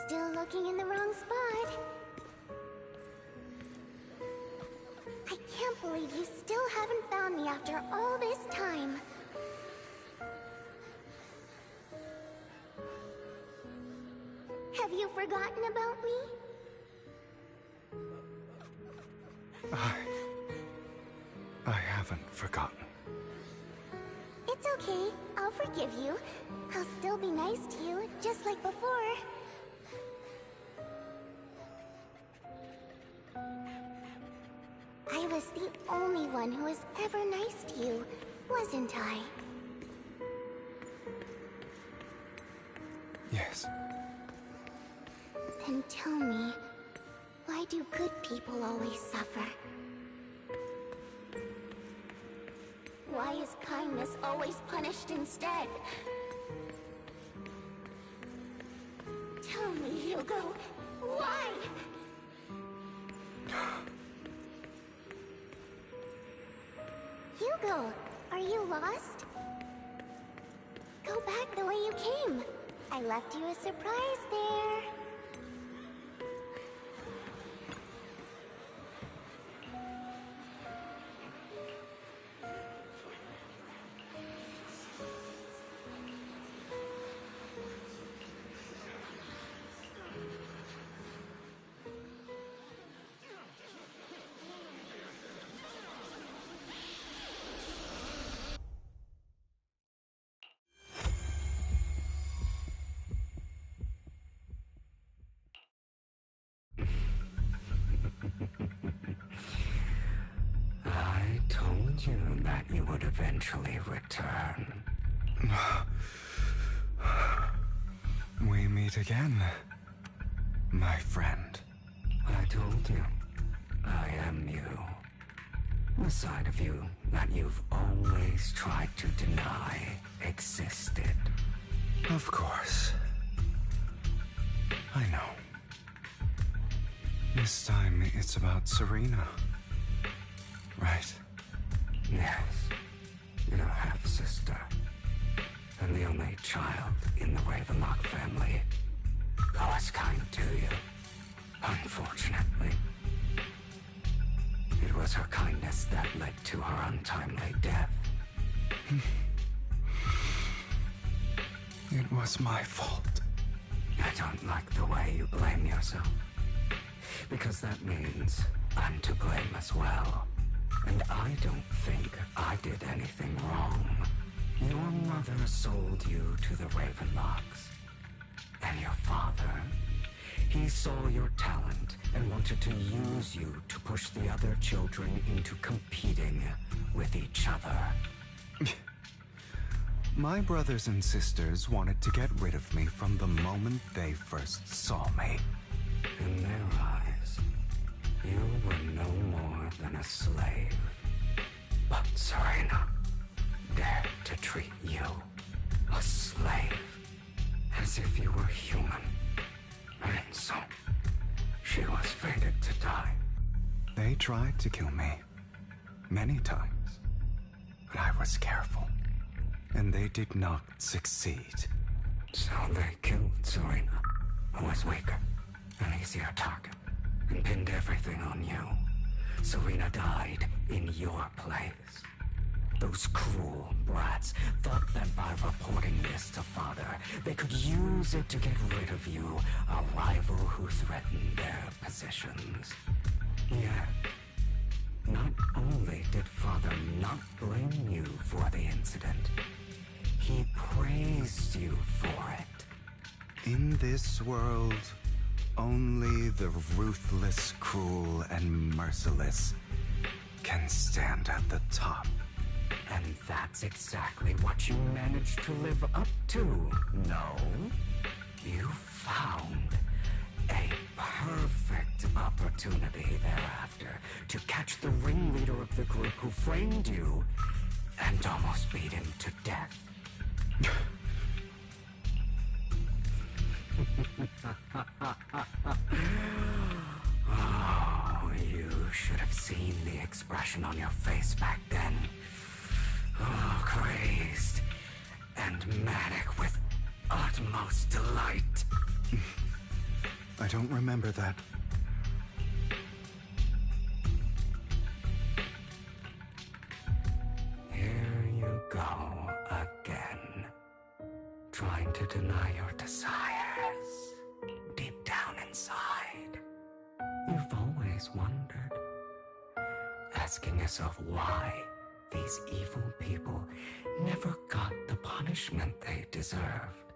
Still looking in the wrong spot. I can't believe you still haven't found me after all this time. Have you forgotten about me? I haven't forgotten. It's okay. I'll forgive you. I'll still be nice to you, just like before. I was the only one who was ever nice to you, wasn't I? Yes. Then tell me, why do good people always suffer? Why is kindness always punished instead? Tell me, Hugo, why? Hugo, are you lost? Go back the way you came. I left you a surprise there. I told you that you would eventually return. We meet again, my friend. I told you, I am you. The side of you that you've always tried to deny existed. Of course. I know. This time it's about Serena. Right? Yes. Your half-sister. And the only child in the Ravenlock family who was kind to you. Unfortunately. It was her kindness that led to her untimely death. It was my fault. I don't like the way you blame yourself. Because that means I'm to blame as well. And I don't think I did anything wrong. Your mother sold you to the Ravenlocks. And your father, he saw your talent and wanted to use you to push the other children into competing with each other. My brothers and sisters wanted to get rid of me from the moment they first saw me. In their eyes, you were no more than a slave. But Serena dared to treat you, a slave, as if you were human. And so, she was fated to die. They tried to kill me. Many times. But I was careful. And they did not succeed. So they killed Serena, who was weaker, an easier target, and pinned everything on you. Serena died in your place. Those cruel brats thought that by reporting this to Father, they could use it to get rid of you, a rival who threatened their positions. Yet, not only did Father not blame you for the incident, he praised you for it. In this world, only the ruthless, cruel, and merciless can stand at the top. And that's exactly what you managed to live up to, no? You found a perfect opportunity thereafter to catch the ringleader of the group who framed you and almost beat him to death. Oh, you should have seen the expression on your face back then. Oh, crazed and manic with utmost delight. I don't remember that. Here you go again. Trying to deny your desires. Deep down inside. You've always wondered. Asking yourself why these evil people never got the punishment they deserved.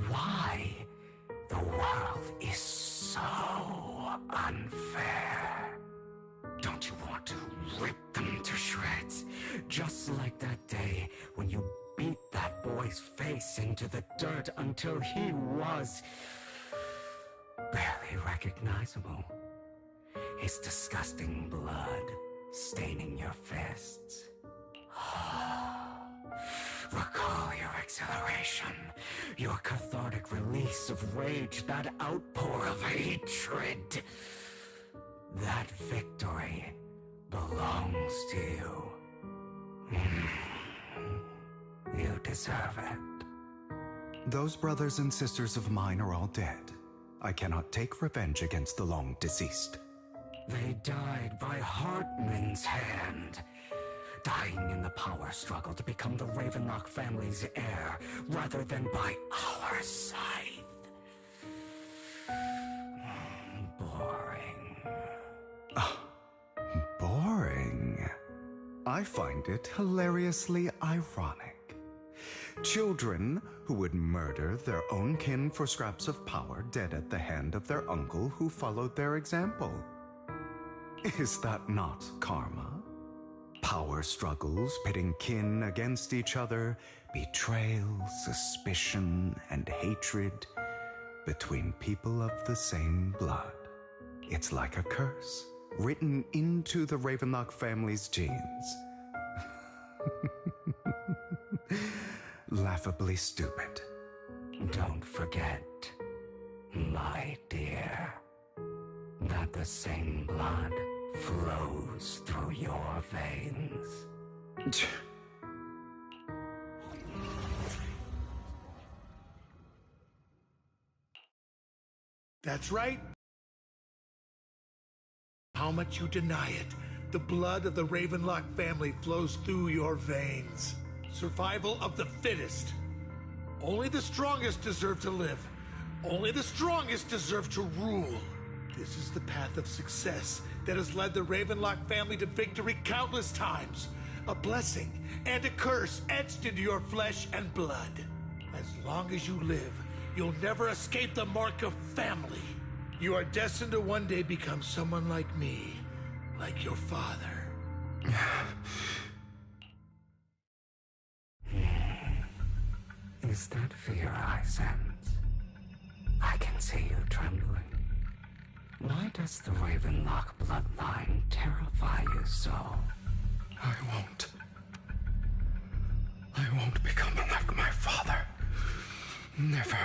Why the world is so unfair. Don't you want to rip them to shreds? Just like that day when you beat that boy's face into the dirt until he was barely recognizable. His disgusting blood staining your fists. Recall your exhilaration, your cathartic release of rage, that outpour of hatred. That victory belongs to you. You deserve it. Those brothers and sisters of mine are all dead. I cannot take revenge against the long deceased. They died by Hartman's hand. Dying in the power struggle to become the Ravenlock family's heir, rather than by our scythe. Boring. Boring? I find it hilariously ironic. Children who would murder their own kin for scraps of power dead at the hand of their uncle who followed their example. Is that not karma? Power struggles pitting kin against each other, betrayal, suspicion, and hatred between people of the same blood. It's like a curse, written into the Ravenlock family's genes. Laughably stupid. Don't forget, my dear, that the same blood flows through your veins. That's right. How much you deny it, the blood of the Ravenlock family flows through your veins. Survival of the fittest. Only the strongest deserve to live. Only the strongest deserve to rule. This is the path of success that has led the Ravenlock family to victory countless times. A blessing and a curse etched into your flesh and blood. As long as you live, you'll never escape the mark of family. You are destined to one day become someone like me, like your father. Is that fear I sense? I can see you trembling. Why does the Ravenlock bloodline terrify you so? I won't become like my father. Never.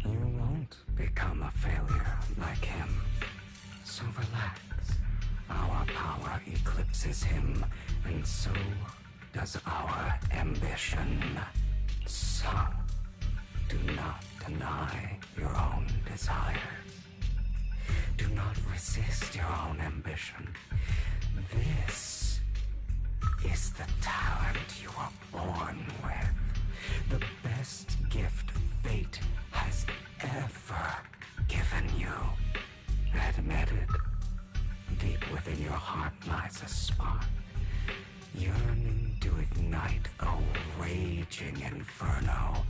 You won't become a failure like him. So relax. Our power eclipses him, and so does our ambition. So, do not deny your own desires. Do not resist your own ambition. This is the talent you were born with. The best gift fate has ever given you. Admit it. Deep within your heart lies a spark, yearning to ignite a raging inferno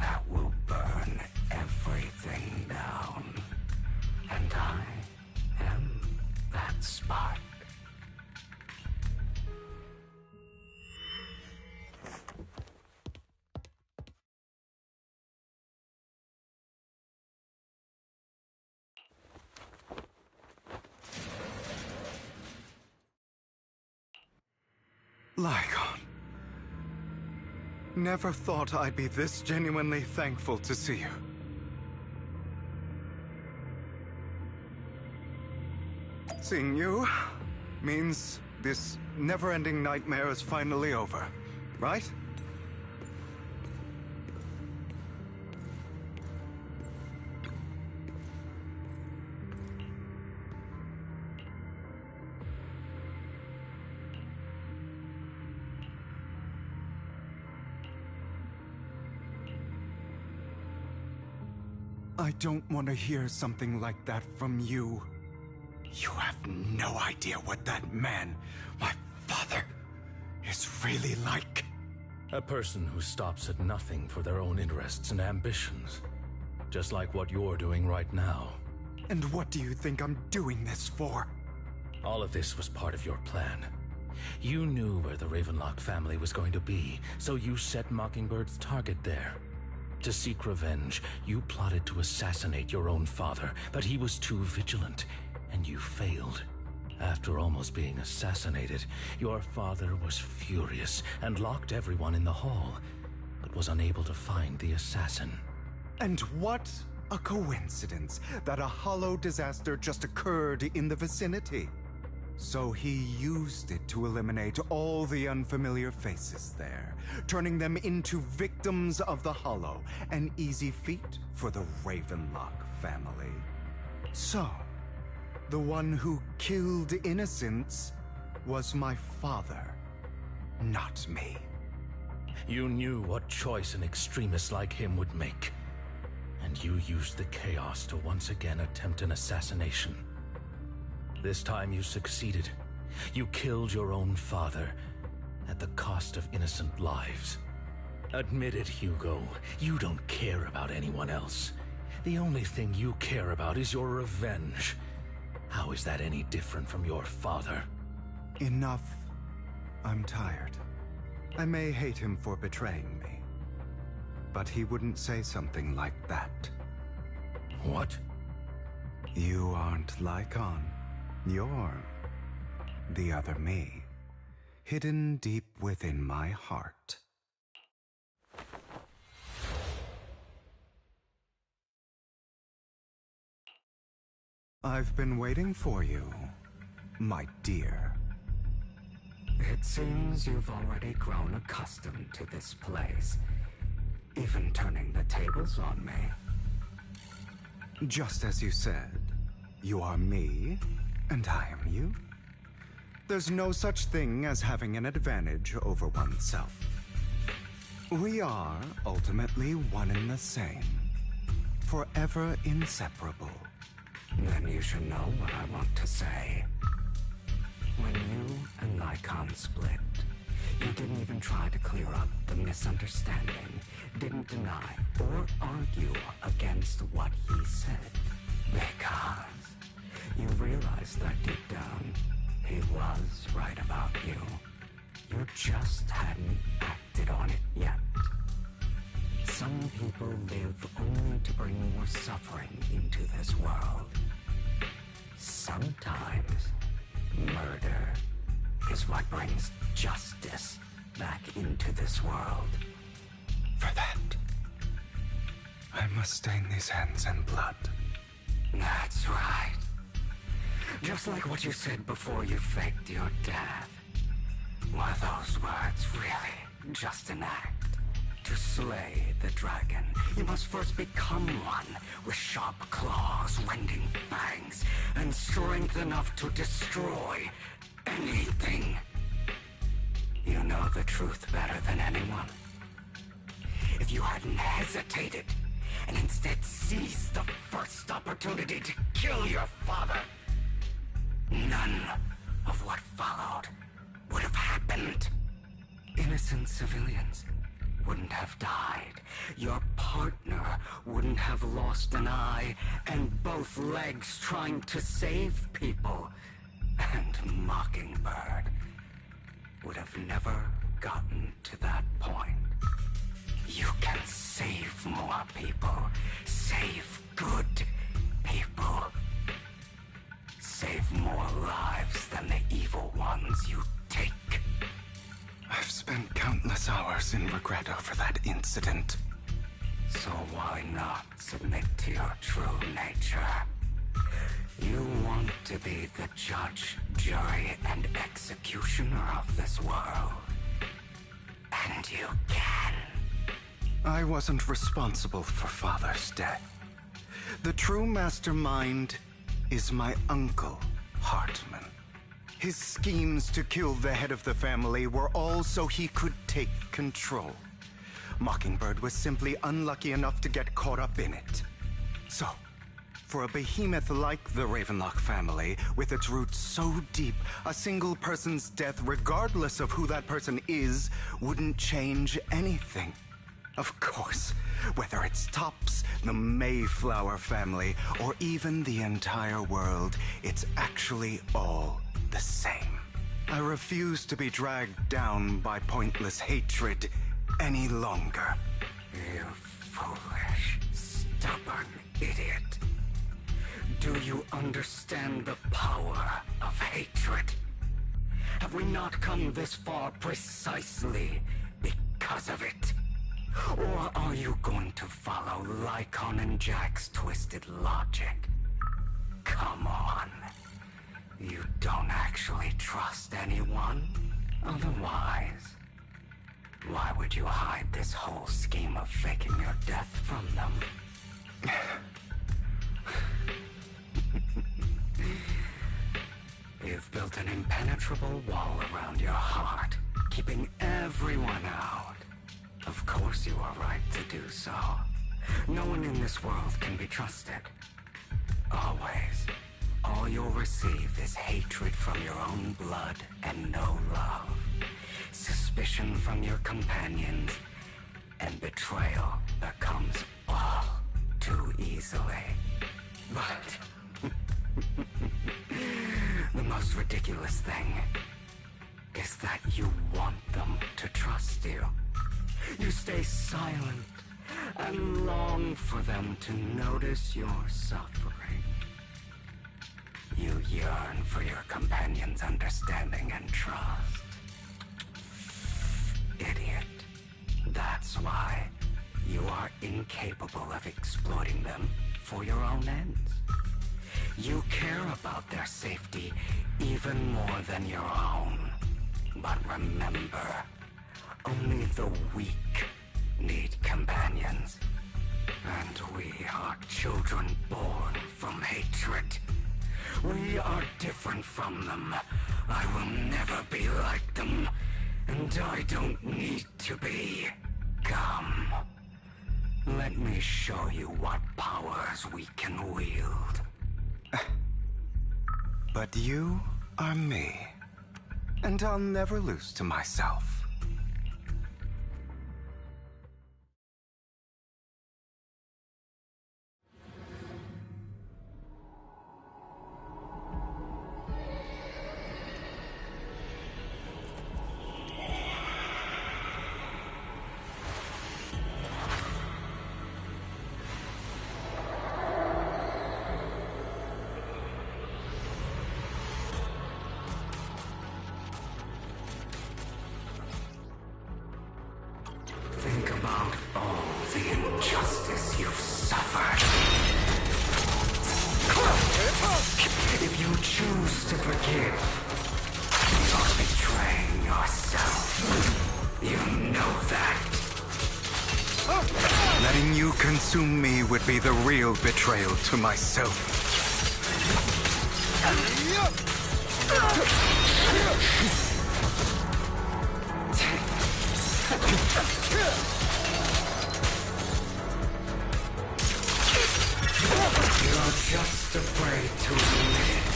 that will burn everything down. And I am that spark. Lygon. Never thought I'd be this genuinely thankful to see you. Seeing you means this never-ending nightmare is finally over, right? I don't want to hear something like that from you. You have no idea what that man, my father, is really like. A person who stops at nothing for their own interests and ambitions. Just like what you're doing right now. And what do you think I'm doing this for? All of this was part of your plan. You knew where the Ravenlock family was going to be, so you set Mockingbird's target there. To seek revenge, you plotted to assassinate your own father, but he was too vigilant, and you failed. After almost being assassinated, your father was furious and locked everyone in the hall, but was unable to find the assassin. And what a coincidence that a hollow disaster just occurred in the vicinity. So he used it to eliminate all the unfamiliar faces there, turning them into victims of the hollow, an easy feat for the Ravenlock family. So, the one who killed innocents was my father, not me. You knew what choice an extremist like him would make. And you used the chaos to once again attempt an assassination. This time you succeeded. You killed your own father at the cost of innocent lives. Admit it, Hugo. You don't care about anyone else. The only thing you care about is your revenge. How is that any different from your father? Enough. I'm tired. I may hate him for betraying me, but he wouldn't say something like that. What? You aren't Lycon. You're the other me, hidden deep within my heart. I've been waiting for you, my dear. It seems you've already grown accustomed to this place, even turning the tables on me. Just as you said, you are me, and I am you. There's no such thing as having an advantage over oneself. We are ultimately one and the same, forever inseparable. Then you should know what I want to say. When you and Lycon split, you didn't even try to clear up the misunderstanding, didn't deny or argue against what he said. Because you realized that deep down, he was right about you. You just hadn't acted on it yet. Some people live only to bring more suffering into this world. Sometimes, murder is what brings justice back into this world. For that, I must stain these hands in blood. That's right. Just like what you said before you faked your death. Were those words really just an act? To slay the dragon, you must first become one, with sharp claws, rending fangs, and strength enough to destroy anything. You know the truth better than anyone. If you hadn't hesitated, and instead seized the first opportunity to kill your father, none of what followed would have happened. Innocent civilians wouldn't have died. Your partner wouldn't have lost an eye and both legs trying to save people. And Mockingbird would have never gotten to that point. You can save more people. Save good people. Save more lives than the evil ones you take. I've spent countless hours in regret over that incident. So why not submit to your true nature? You want to be the judge, jury, and executioner of this world. And you can. I wasn't responsible for Father's death. The true mastermind is my uncle, Hartman. His schemes to kill the head of the family were all so he could take control. Mockingbird was simply unlucky enough to get caught up in it. So, for a behemoth like the Ravenlock family, with its roots so deep, a single person's death, regardless of who that person is, wouldn't change anything. Of course, whether it's Tops, the Mayflower family, or even the entire world, it's actually all the same. I refuse to be dragged down by pointless hatred any longer. You foolish, stubborn idiot. Do you understand the power of hatred? Have we not come this far precisely because of it? Or are you going to follow Lycon and Jack's twisted logic? Come on. You don't actually trust anyone? Otherwise, why would you hide this whole scheme of faking your death from them? You've built an impenetrable wall around your heart, keeping everyone out. Of course you are right to do so. No one in this world can be trusted. Always. All you'll receive is hatred from your own blood and no love. Suspicion from your companions, and betrayal that comes all too easily. But the most ridiculous thing is that you want them to trust you. You stay silent and long for them to notice your suffering. You yearn for your companion's understanding and trust. Idiot. That's why you are incapable of exploiting them for your own ends. You care about their safety even more than your own. But remember, only the weak need companions. And we are children born from hatred. We are different from them. I will never be like them. And I don't need to be. Come. Let me show you what powers we can wield. But you are me, and I'll never lose to myself. Think about all the injustice you've suffered. If you choose to forgive, you're betraying yourself. You know that. Letting you consume me would be the real betrayal to myself. You're just afraid to admit it.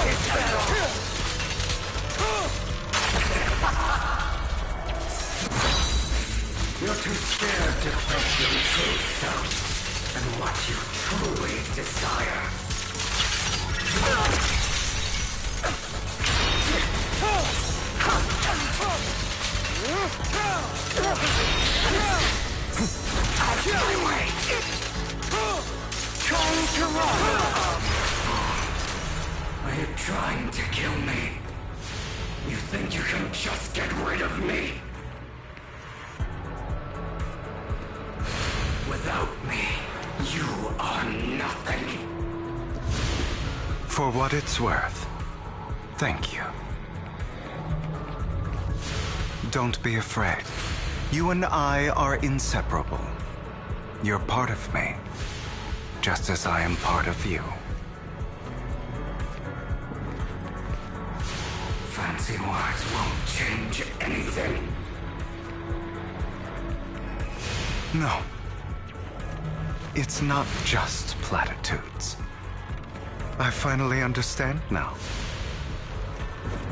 Is that all? You're too scared to face your true self and what you truly desire. Out of my way! Trying to run! Are you trying to kill me? You think you can just get rid of me? Without me, you are nothing. For what it's worth, thank you. Don't be afraid. You and I are inseparable. You're part of me, just as I am part of you. Fancy words won't change anything? No. It's not just platitudes. I finally understand now.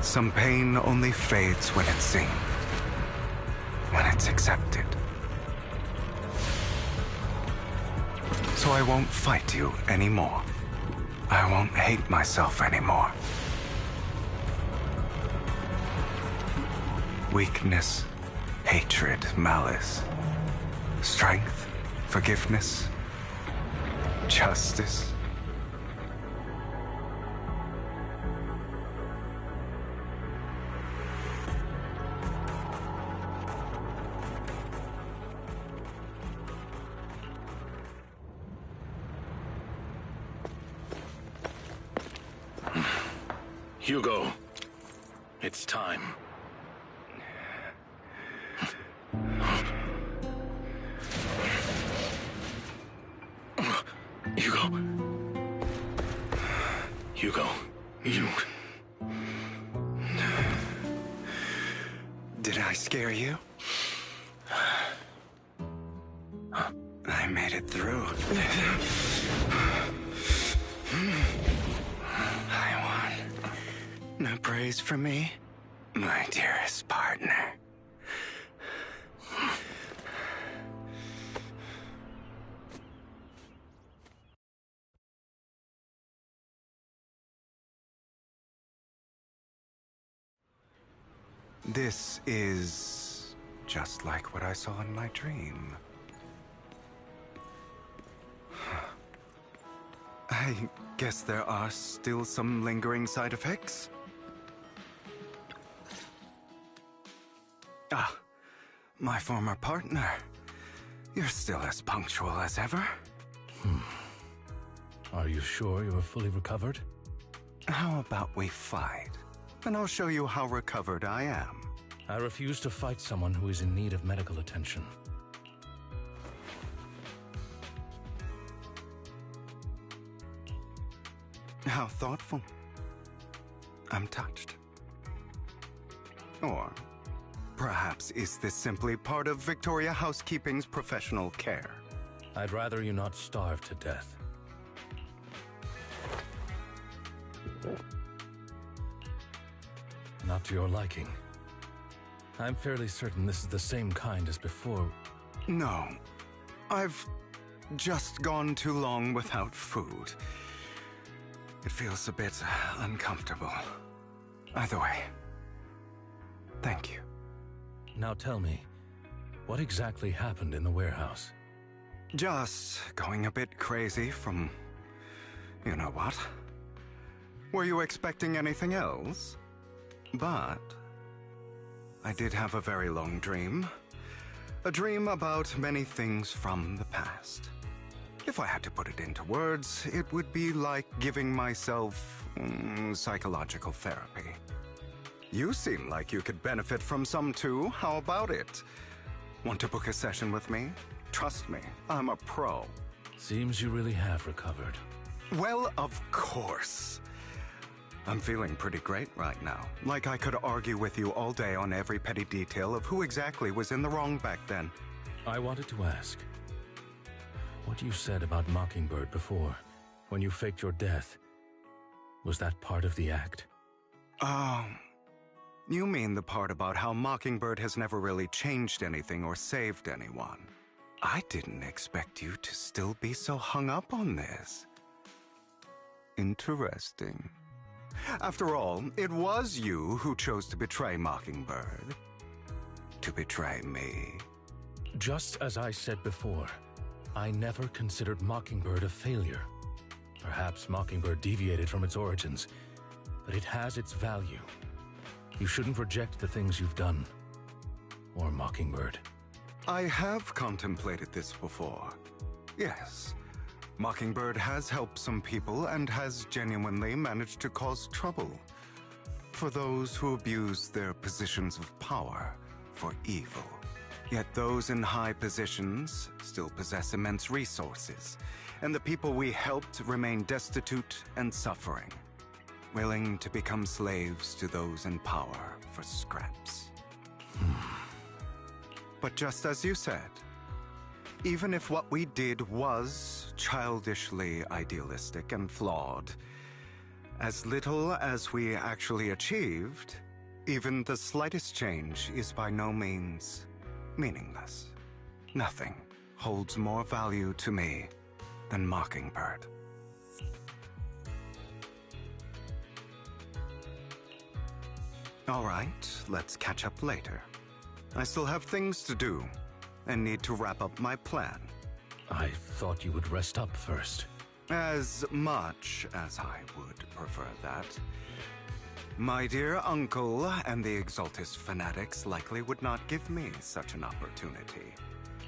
Some pain only fades when it's seen, when it's accepted. So I won't fight you anymore. I won't hate myself anymore. Weakness, hatred, malice, strength, forgiveness, justice. Hugo, it's time. Hugo, you... Did I scare you? I made it through. I won. No praise for me, my dearest partner. This is just like what I saw in my dream. I guess there are still some lingering side effects. Ah, my former partner. You're still as punctual as ever. Are you sure you're fully recovered? How about we fight? And I'll show you how recovered I am. I refuse to fight someone who is in need of medical attention. How thoughtful. I'm touched. Or perhaps is this simply part of Victoria Housekeeping's professional care? I'd rather you not starve to death. Not to your liking. I'm fairly certain this is the same kind as before. No. I've just gone too long without food. It feels a bit uncomfortable. Either way, thank you. Now tell me, what exactly happened in the warehouse? Just going a bit crazy from... you know what? Were you expecting anything else? But I did have a very long dream. A dream about many things from the past. If I had to put it into words, it would be like giving myself psychological therapy. You seem like you could benefit from some too. How about it? Want to book a session with me? Trust me, I'm a pro. Seems you really have recovered. Well, of course. I'm feeling pretty great right now. Like I could argue with you all day on every petty detail of who exactly was in the wrong back then. I wanted to ask, what you said about Mockingbird before, when you faked your death, was that part of the act? You mean the part about how Mockingbird has never really changed anything or saved anyone. I didn't expect you to still be so hung up on this. Interesting. After all, it was you who chose to betray Mockingbird. To betray me. Just as I said before, I never considered Mockingbird a failure. Perhaps Mockingbird deviated from its origins, but it has its value. You shouldn't reject the things you've done. Or Mockingbird. I have contemplated this before. Yes. Mockingbird has helped some people and has genuinely managed to cause trouble for those who abuse their positions of power for evil. Yet those in high positions still possess immense resources, and the people we helped remain destitute and suffering. willing to become slaves to those in power for scraps. But just as you said, even if what we did was childishly idealistic and flawed, as little as we actually achieved, even the slightest change is by no means meaningless. Nothing holds more value to me than Mockingbird. All right, let's catch up later. I still have things to do and need to wrap up my plan. I thought you would rest up first. As much as I would prefer that. My dear uncle and the Exaltis fanatics likely would not give me such an opportunity.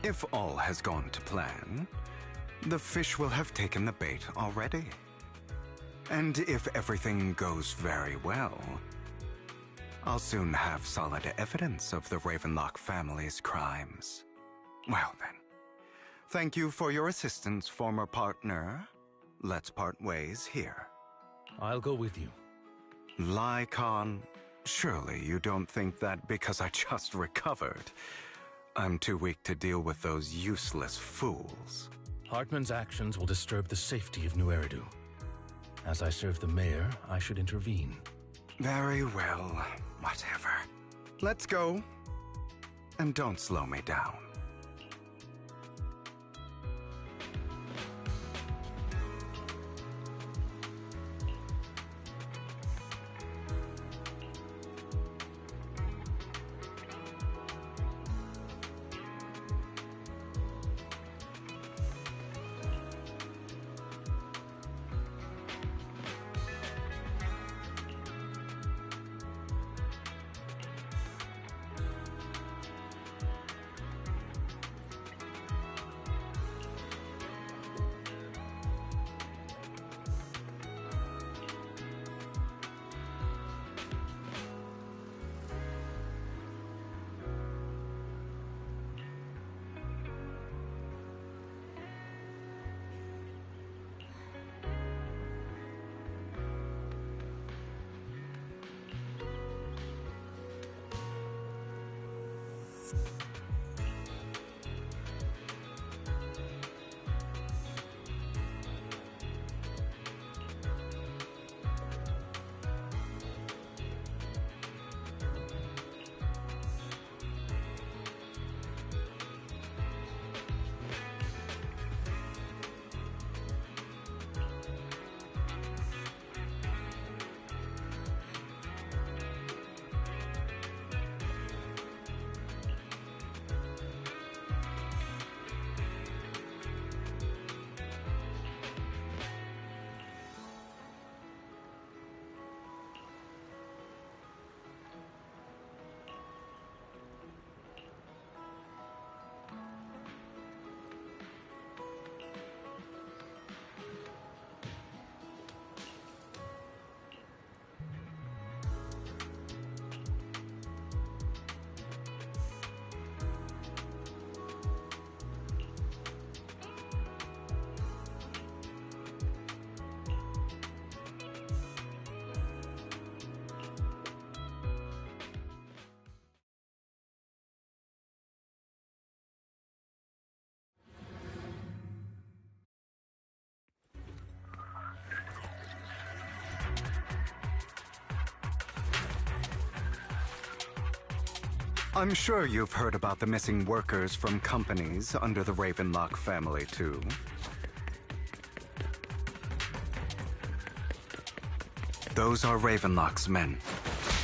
If all has gone to plan, the fish will have taken the bait already. And if everything goes very well, I'll soon have solid evidence of the Ravenlock family's crimes. Well then, thank you for your assistance, former partner. Let's part ways here. I'll go with you. Lycon, surely you don't think that because I just recovered, I'm too weak to deal with those useless fools. Hartman's actions will disturb the safety of New Eridu. As I serve the mayor, I should intervene. Very well, whatever. Let's go. And don't slow me down. I'm sure you've heard about the missing workers from companies under the Ravenlock family, too. Those are Ravenlock's men.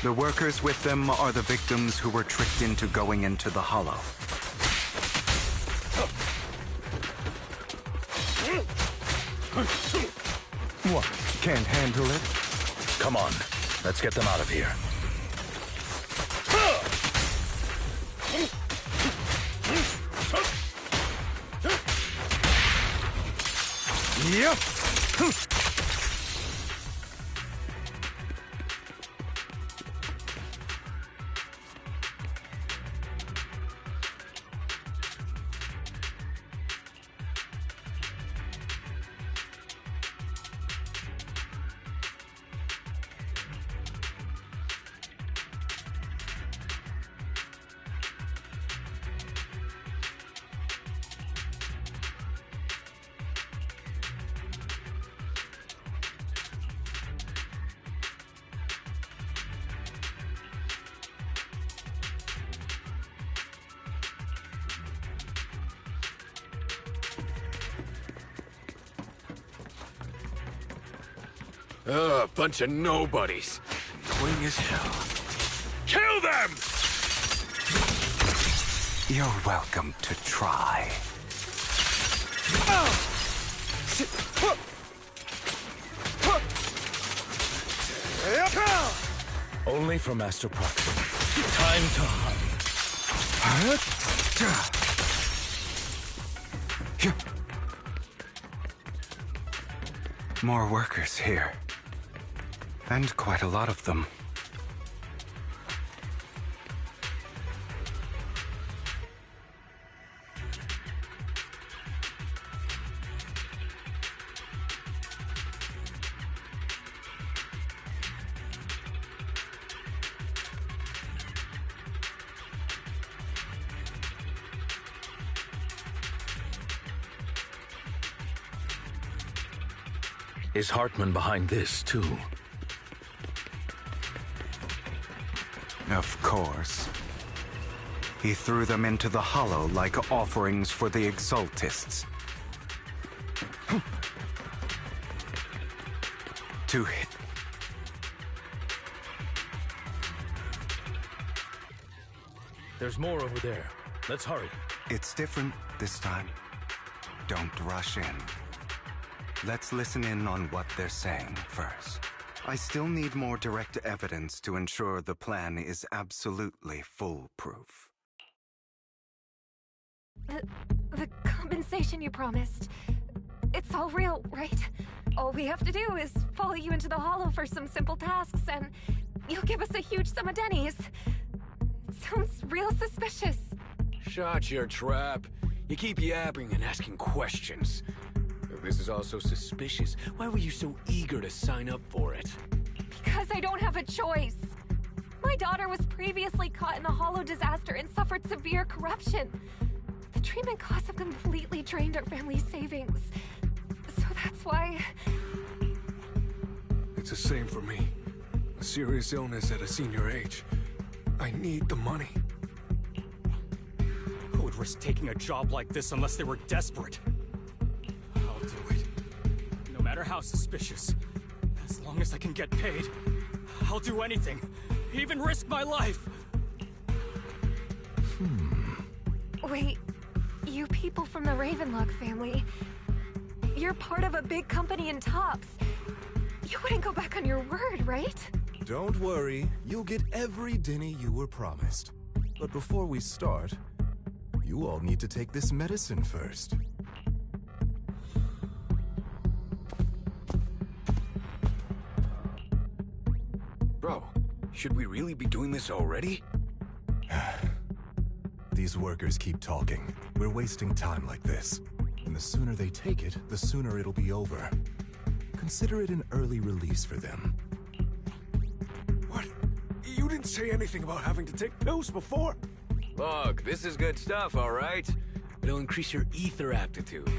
The workers with them are the victims who were tricked into going into the Hollow. What? Can't handle it? Come on, let's get them out of here. Yep. Bunch of nobodies. Annoying as hell. Kill them! You're welcome to try. Only for Master Proctor. Time to hunt. More workers here. And quite a lot of them. Is Hartman behind this, too? Of course. He threw them into the Hollow like offerings for the Exaltists. To hit. There's more over there. Let's hurry. It's different this time. Don't rush in. Let's listen in on what they're saying first. I still need more direct evidence to ensure the plan is absolutely foolproof. The compensation you promised. It's all real, right? All we have to do is follow you into the Hollow for some simple tasks, and you'll give us a huge sum of dennies. It sounds real suspicious. Shut your trap. You keep yapping and asking questions. If this is all so suspicious, why were you so eager to sign up for it? Because I don't have a choice. My daughter was previously caught in the Hollow disaster and suffered severe corruption. The treatment costs have completely drained our family's savings. So that's why... It's the same for me. A serious illness at a senior age. I need the money. Who would risk taking a job like this unless they were desperate? I'll do it. No matter how suspicious. As long as I can get paid, I'll do anything. Even risk my life. Wait, you people from the Ravenlock family, you're part of a big company in Tops. You wouldn't go back on your word, right? Don't worry, you'll get every denny you were promised. But before we start, you all need to take this medicine first. Bro, should we really be doing this already? These workers keep talking. We're wasting time like this. And the sooner they take it, the sooner it'll be over. Consider it an early release for them. What? You didn't say anything about having to take pills before. Look, this is good stuff, all right? It'll increase your ether aptitude.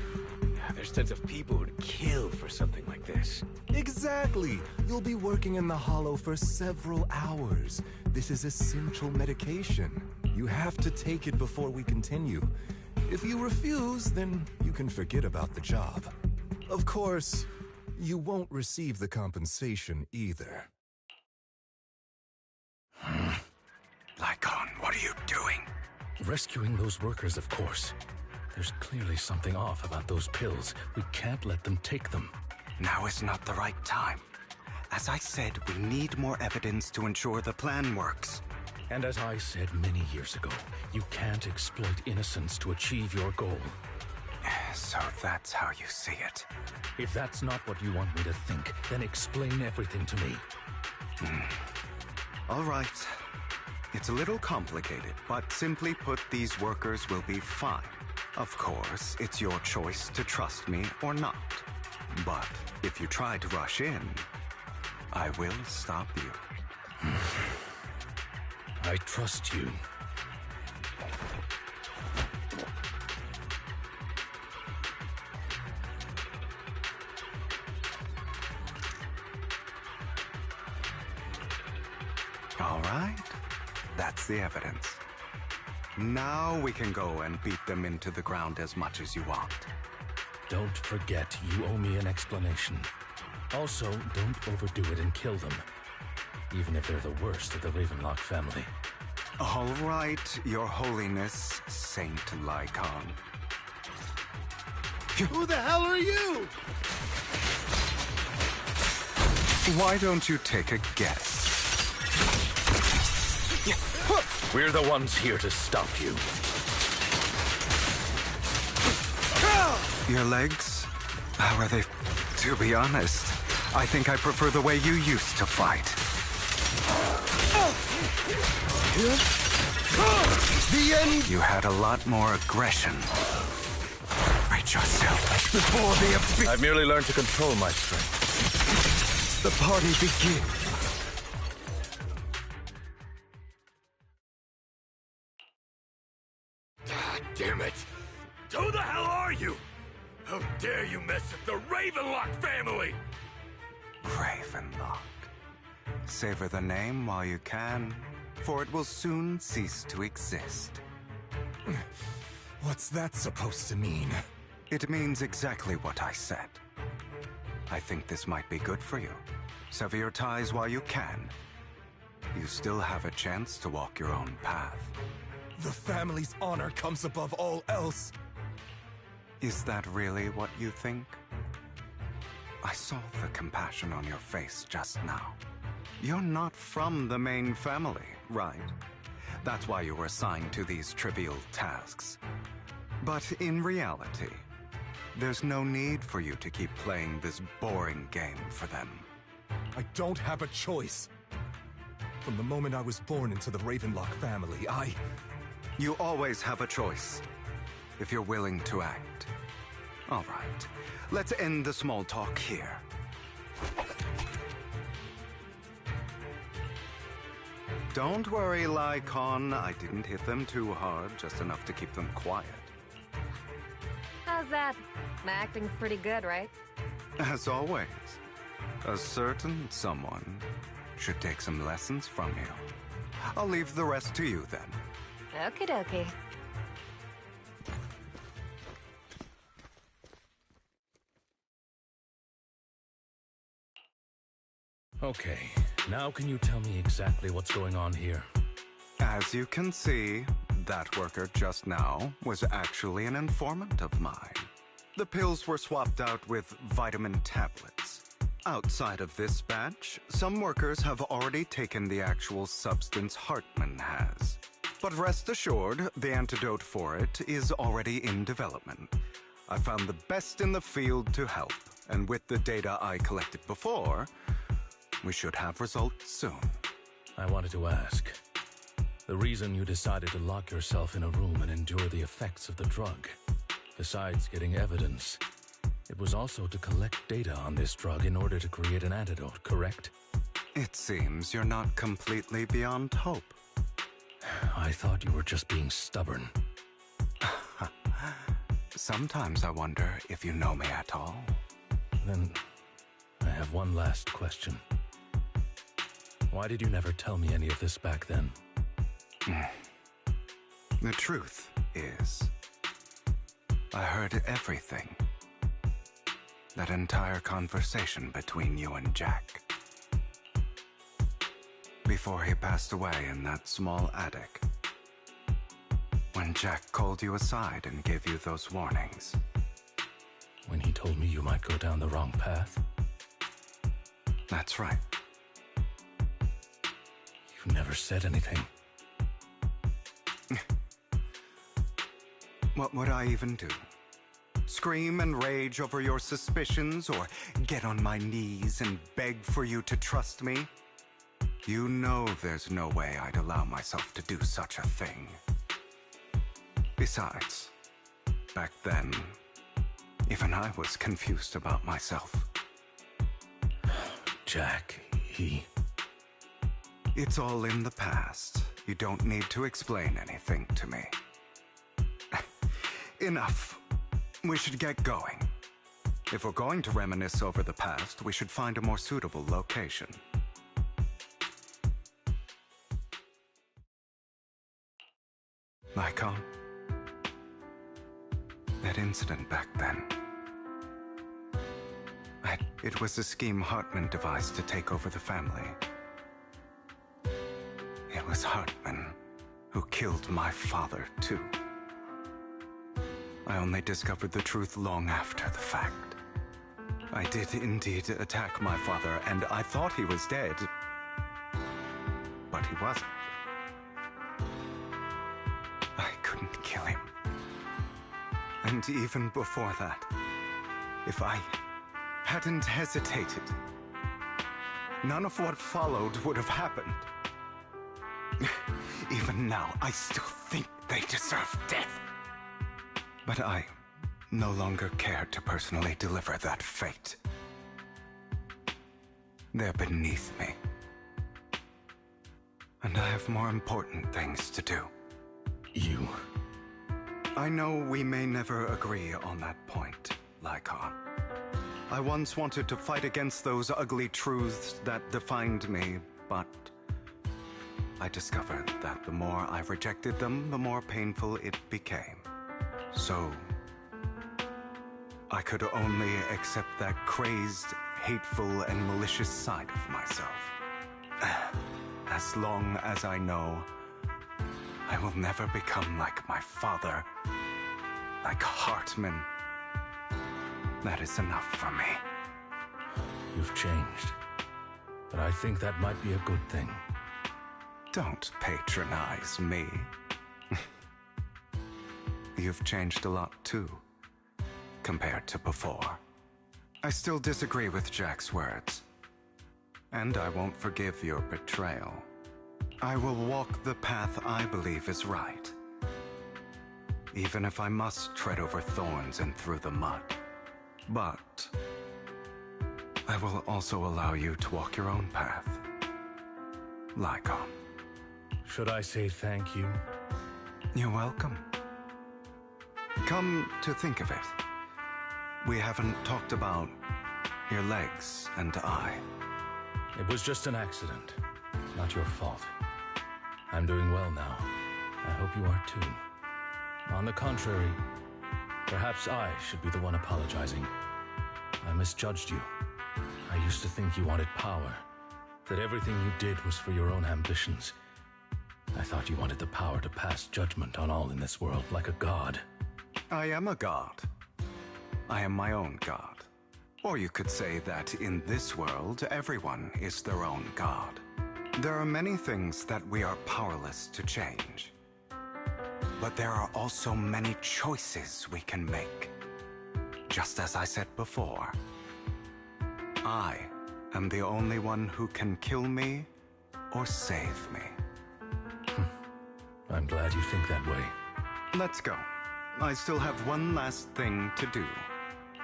There's tons of people who'd kill for something like this. Exactly! You'll be working in the Hollow for several hours. This is essential medication. You have to take it before we continue. If you refuse, then you can forget about the job. Of course, you won't receive the compensation either. Lycon, what are you doing? Rescuing those workers, of course. There's clearly something off about those pills. We can't let them take them. Now is not the right time. As I said, we need more evidence to ensure the plan works. And as I said many years ago, you can't exploit innocence to achieve your goal. So that's how you see it. If that's not what you want me to think, then explain everything to me. All right. It's a little complicated, but simply put, these workers will be fine. Of course, it's your choice to trust me or not. But if you try to rush in, I will stop you. I trust you. All right. That's the evidence. Now we can go and beat them into the ground as much as you want. Don't forget, you owe me an explanation. Also, don't overdo it and kill them. Even if they're the worst of the Ravenlock family. All right, Your Holiness, Saint Lycon. Who the hell are you? Why don't you take a guess? We're the ones here to stop you. Your legs? How are they? To be honest, I think I prefer the way you used to fight. The end! You had a lot more aggression. Brace yourself before the I've merely learned to control my strength. The party begins. Damn it! Who the hell are you? How dare you mess with the Ravenlock family? Ravenlock. Savor the name while you can, for it will soon cease to exist. What's that supposed to mean? It means exactly what I said. I think this might be good for you. Sever your ties while you can. You still have a chance to walk your own path. The family's honor comes above all else. Is that really what you think? I saw the compassion on your face just now. You're not from the main family, right? That's why you were assigned to these trivial tasks. But in reality, there's no need for you to keep playing this boring game for them. I don't have a choice. From the moment I was born into the Ravenlock family, You always have a choice, if you're willing to act. All right, let's end the small talk here. Don't worry, Lycon. I didn't hit them too hard, just enough to keep them quiet. How's that? My acting's pretty good, right? As always, a certain someone should take some lessons from you. I'll leave the rest to you then. Okie dokie. Okay, now can you tell me exactly what's going on here? As you can see, that worker just now was actually an informant of mine. The pills were swapped out with vitamin tablets. Outside of this batch, some workers have already taken the actual substance Hartman has. But rest assured, the antidote for it is already in development. I found the best in the field to help, and with the data I collected before, we should have results soon. I wanted to ask. The reason you decided to lock yourself in a room and endure the effects of the drug, besides getting evidence, it was also to collect data on this drug in order to create an antidote, correct? It seems you're not completely beyond hope. I thought you were just being stubborn. Sometimes I wonder if you know me at all. Then, I have one last question. Why did you never tell me any of this back then? The truth is, I heard everything. That entire conversation between you and Jack. Before he passed away in that small attic. When Jack called you aside and gave you those warnings. When he told me you might go down the wrong path? That's right. You never said anything. What would I even do? Scream and rage over your suspicions, or get on my knees and beg for you to trust me? You know there's no way I'd allow myself to do such a thing. Besides, back then, even I was confused about myself. Jack, he... It's all in the past. You don't need to explain anything to me. Enough. We should get going. If we're going to reminisce over the past, we should find a more suitable location. Lycon, that incident back then, I It was a scheme Hartman devised to take over the family. It was Hartman who killed my father, too. I only discovered the truth long after the fact. I did indeed attack my father, and I thought he was dead. But he wasn't. I couldn't kill him. And even before that, if I hadn't hesitated, none of what followed would have happened. Even now, I still think they deserve death. But I no longer care to personally deliver that fate. They're beneath me. And I have more important things to do. You? I know we may never agree on that point, Lycon. I once wanted to fight against those ugly truths that defined me, but I discovered that the more I rejected them, the more painful it became. So I could only accept that crazed, hateful, and malicious side of myself. As long as I know I will never become like my father, like Hartman, that is enough for me. You've changed, but I think that might be a good thing. Don't patronize me. You've changed a lot too, compared to before. I still disagree with Jack's words, and I won't forgive your betrayal. I will walk the path I believe is right, even if I must tread over thorns and through the mud. But I will also allow you to walk your own path, Lycon. Should I say thank you? You're welcome. Come to think of it, we haven't talked about your legs and eye. It was just an accident, not your fault. I'm doing well now. I hope you are too. On the contrary, perhaps I should be the one apologizing. I misjudged you. I used to think you wanted power, that everything you did was for your own ambitions. I thought you wanted the power to pass judgment on all in this world like a god. I am a god. I am my own god. Or you could say that in this world, everyone is their own god. There are many things that we are powerless to change. But there are also many choices we can make. Just as I said before, I am the only one who can kill me or save me. I'm glad you think that way. Let's go. I still have one last thing to do.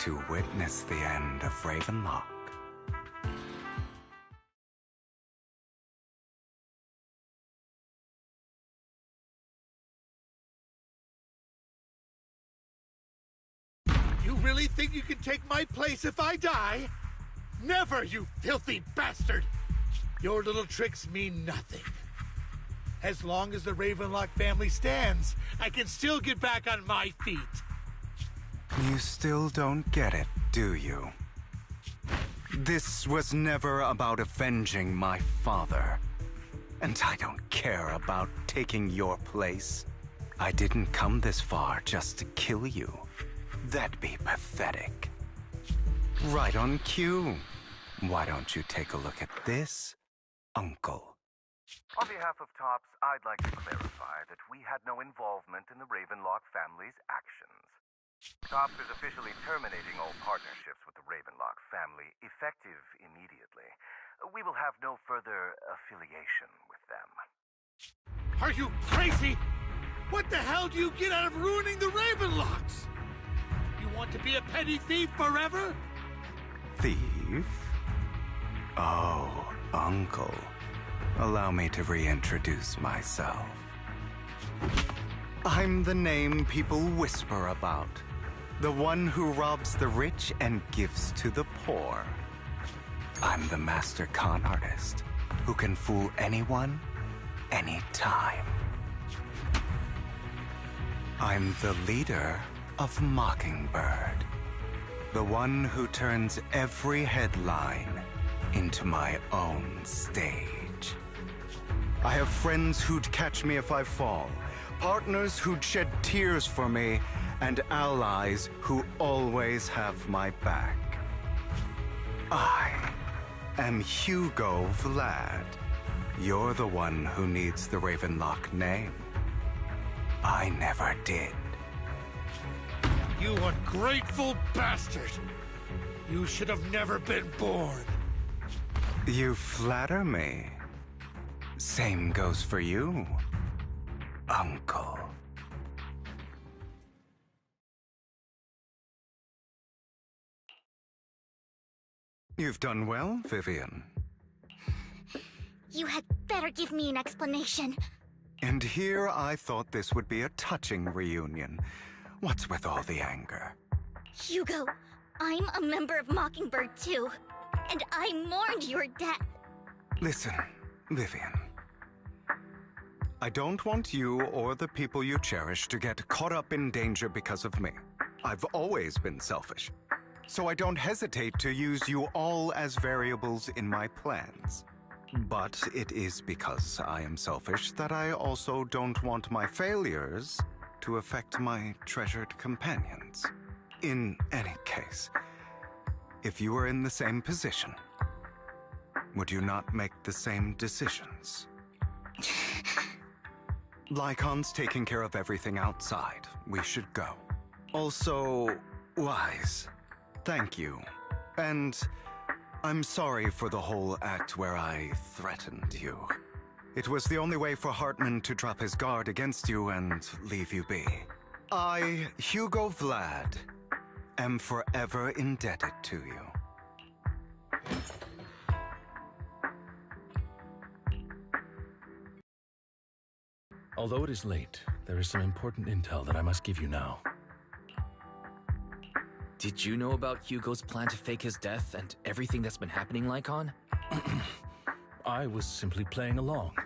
To witness the end of Ravenlock. You really think you can take my place if I die? Never, you filthy bastard! Your little tricks mean nothing. As long as the Ravenlock family stands, I can still get back on my feet. You still don't get it, do you? This was never about avenging my father. And I don't care about taking your place. I didn't come this far just to kill you. That'd be pathetic. Right on cue. Why don't you take a look at this, Uncle? On behalf of TOPS, I'd like to clarify that we had no involvement in the Ravenlock family's actions. TOPS is officially terminating all partnerships with the Ravenlock family, effective immediately. We will have no further affiliation with them. Are you crazy? What the hell do you get out of ruining the Ravenlocks? You want to be a petty thief forever? Thief? Oh, Uncle. Allow me to reintroduce myself. I'm the name people whisper about. The one who robs the rich and gives to the poor. I'm the master con artist who can fool anyone, anytime. I'm the leader of Mockingbird, The one who turns every headline into my own stage. I have friends who'd catch me if I fall, partners who'd shed tears for me, and allies who always have my back. I am Hugo Vlad. You're the one who needs the Ravenlock name. I never did. You ungrateful bastard! You should have never been born. You flatter me. Same goes for you, Uncle. You've done well, Vivian. You had better give me an explanation. And here I thought this would be a touching reunion. What's with all the anger? Hugo, I'm a member of Mockingbird too, and I mourned your death. Listen, Vivian. I don't want you or the people you cherish to get caught up in danger because of me. I've always been selfish, so I don't hesitate to use you all as variables in my plans. But it is because I am selfish that I also don't want my failures to affect my treasured companions. In any case, if you were in the same position, would you not make the same decisions? Lycon's taking care of everything outside. We should go. Also, Wise, thank you. And I'm sorry for the whole act where I threatened you. It was the only way for Hartman to drop his guard against you and leave you be. I, Hugo Vlad, am forever indebted to you. Although it is late, there is some important intel that I must give you now. Did you know about Hugo's plan to fake his death and everything that's been happening, Lycon? I was simply playing along.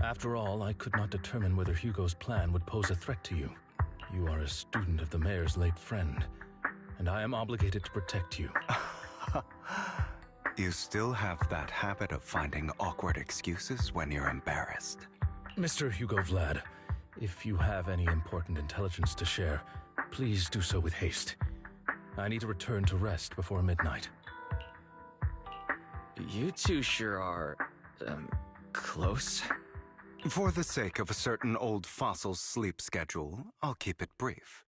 After all, I could not determine whether Hugo's plan would pose a threat to you. You are a student of the mayor's late friend, and I am obligated to protect you. You still have that habit of finding awkward excuses when you're embarrassed. Mr. Hugo Vlad, if you have any important intelligence to share, please do so with haste. I need to return to rest before midnight. You two sure are, close. For the sake of a certain old fossil's sleep schedule, I'll keep it brief.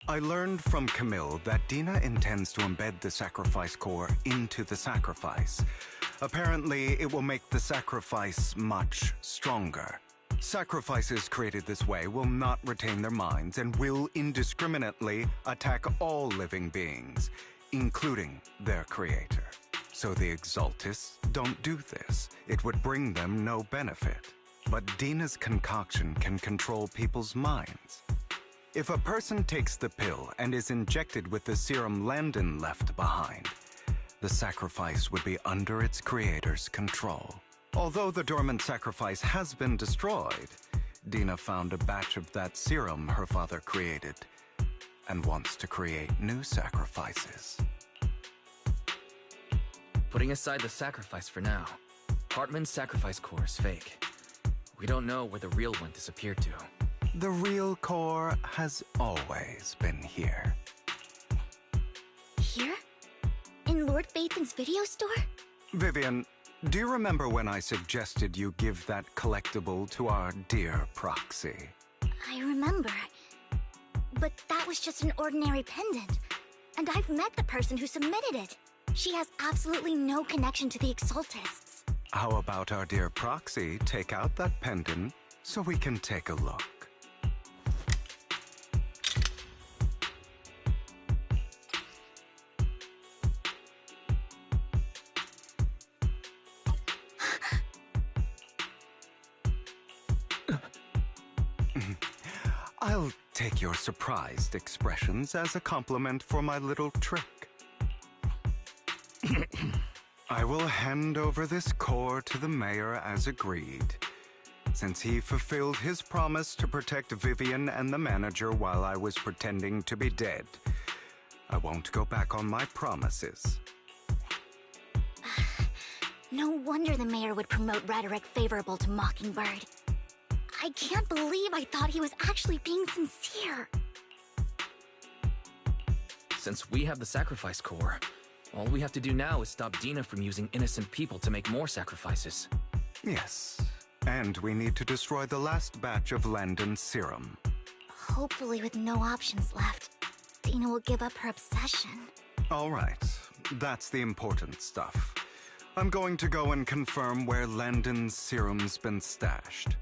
I learned from Camille that Dina intends to embed the sacrifice core into the sacrifice. Apparently, it will make the sacrifice much stronger. Sacrifices created this way will not retain their minds and will indiscriminately attack all living beings, including their creator. So the Exaltists don't do this. It would bring them no benefit. But Dina's concoction can control people's minds. If a person takes the pill and is injected with the serum Landon left behind, the sacrifice would be under its creator's control. Although the dormant sacrifice has been destroyed, Dina found a batch of that serum her father created and wants to create new sacrifices. Putting aside the sacrifice for now, Hartman's sacrifice core is fake. We don't know where the real one disappeared to. The real core has always been here. Here? In Lord Phaethon's video store? Vivian, do you remember when I suggested you give that collectible to our dear proxy? I remember. But that was just an ordinary pendant. And I've met the person who submitted it. She has absolutely no connection to the Exaltists. How about our dear proxy take out that pendant so we can take a look? I'll take your surprised expressions as a compliment for my little trick. I will hand over this core to the mayor as agreed, since he fulfilled his promise to protect Vivian and the manager while I was pretending to be dead. I won't go back on my promises. No wonder the mayor would promote rhetoric favorable to Mockingbird. I can't believe I thought he was actually being sincere. Since we have the sacrifice core, all we have to do now is stop Dina from using innocent people to make more sacrifices. Yes. And we need to destroy the last batch of Landon's serum. Hopefully with no options left, Dina will give up her obsession. All right. That's the important stuff. I'm going to go and confirm where Landon's serum's been stashed.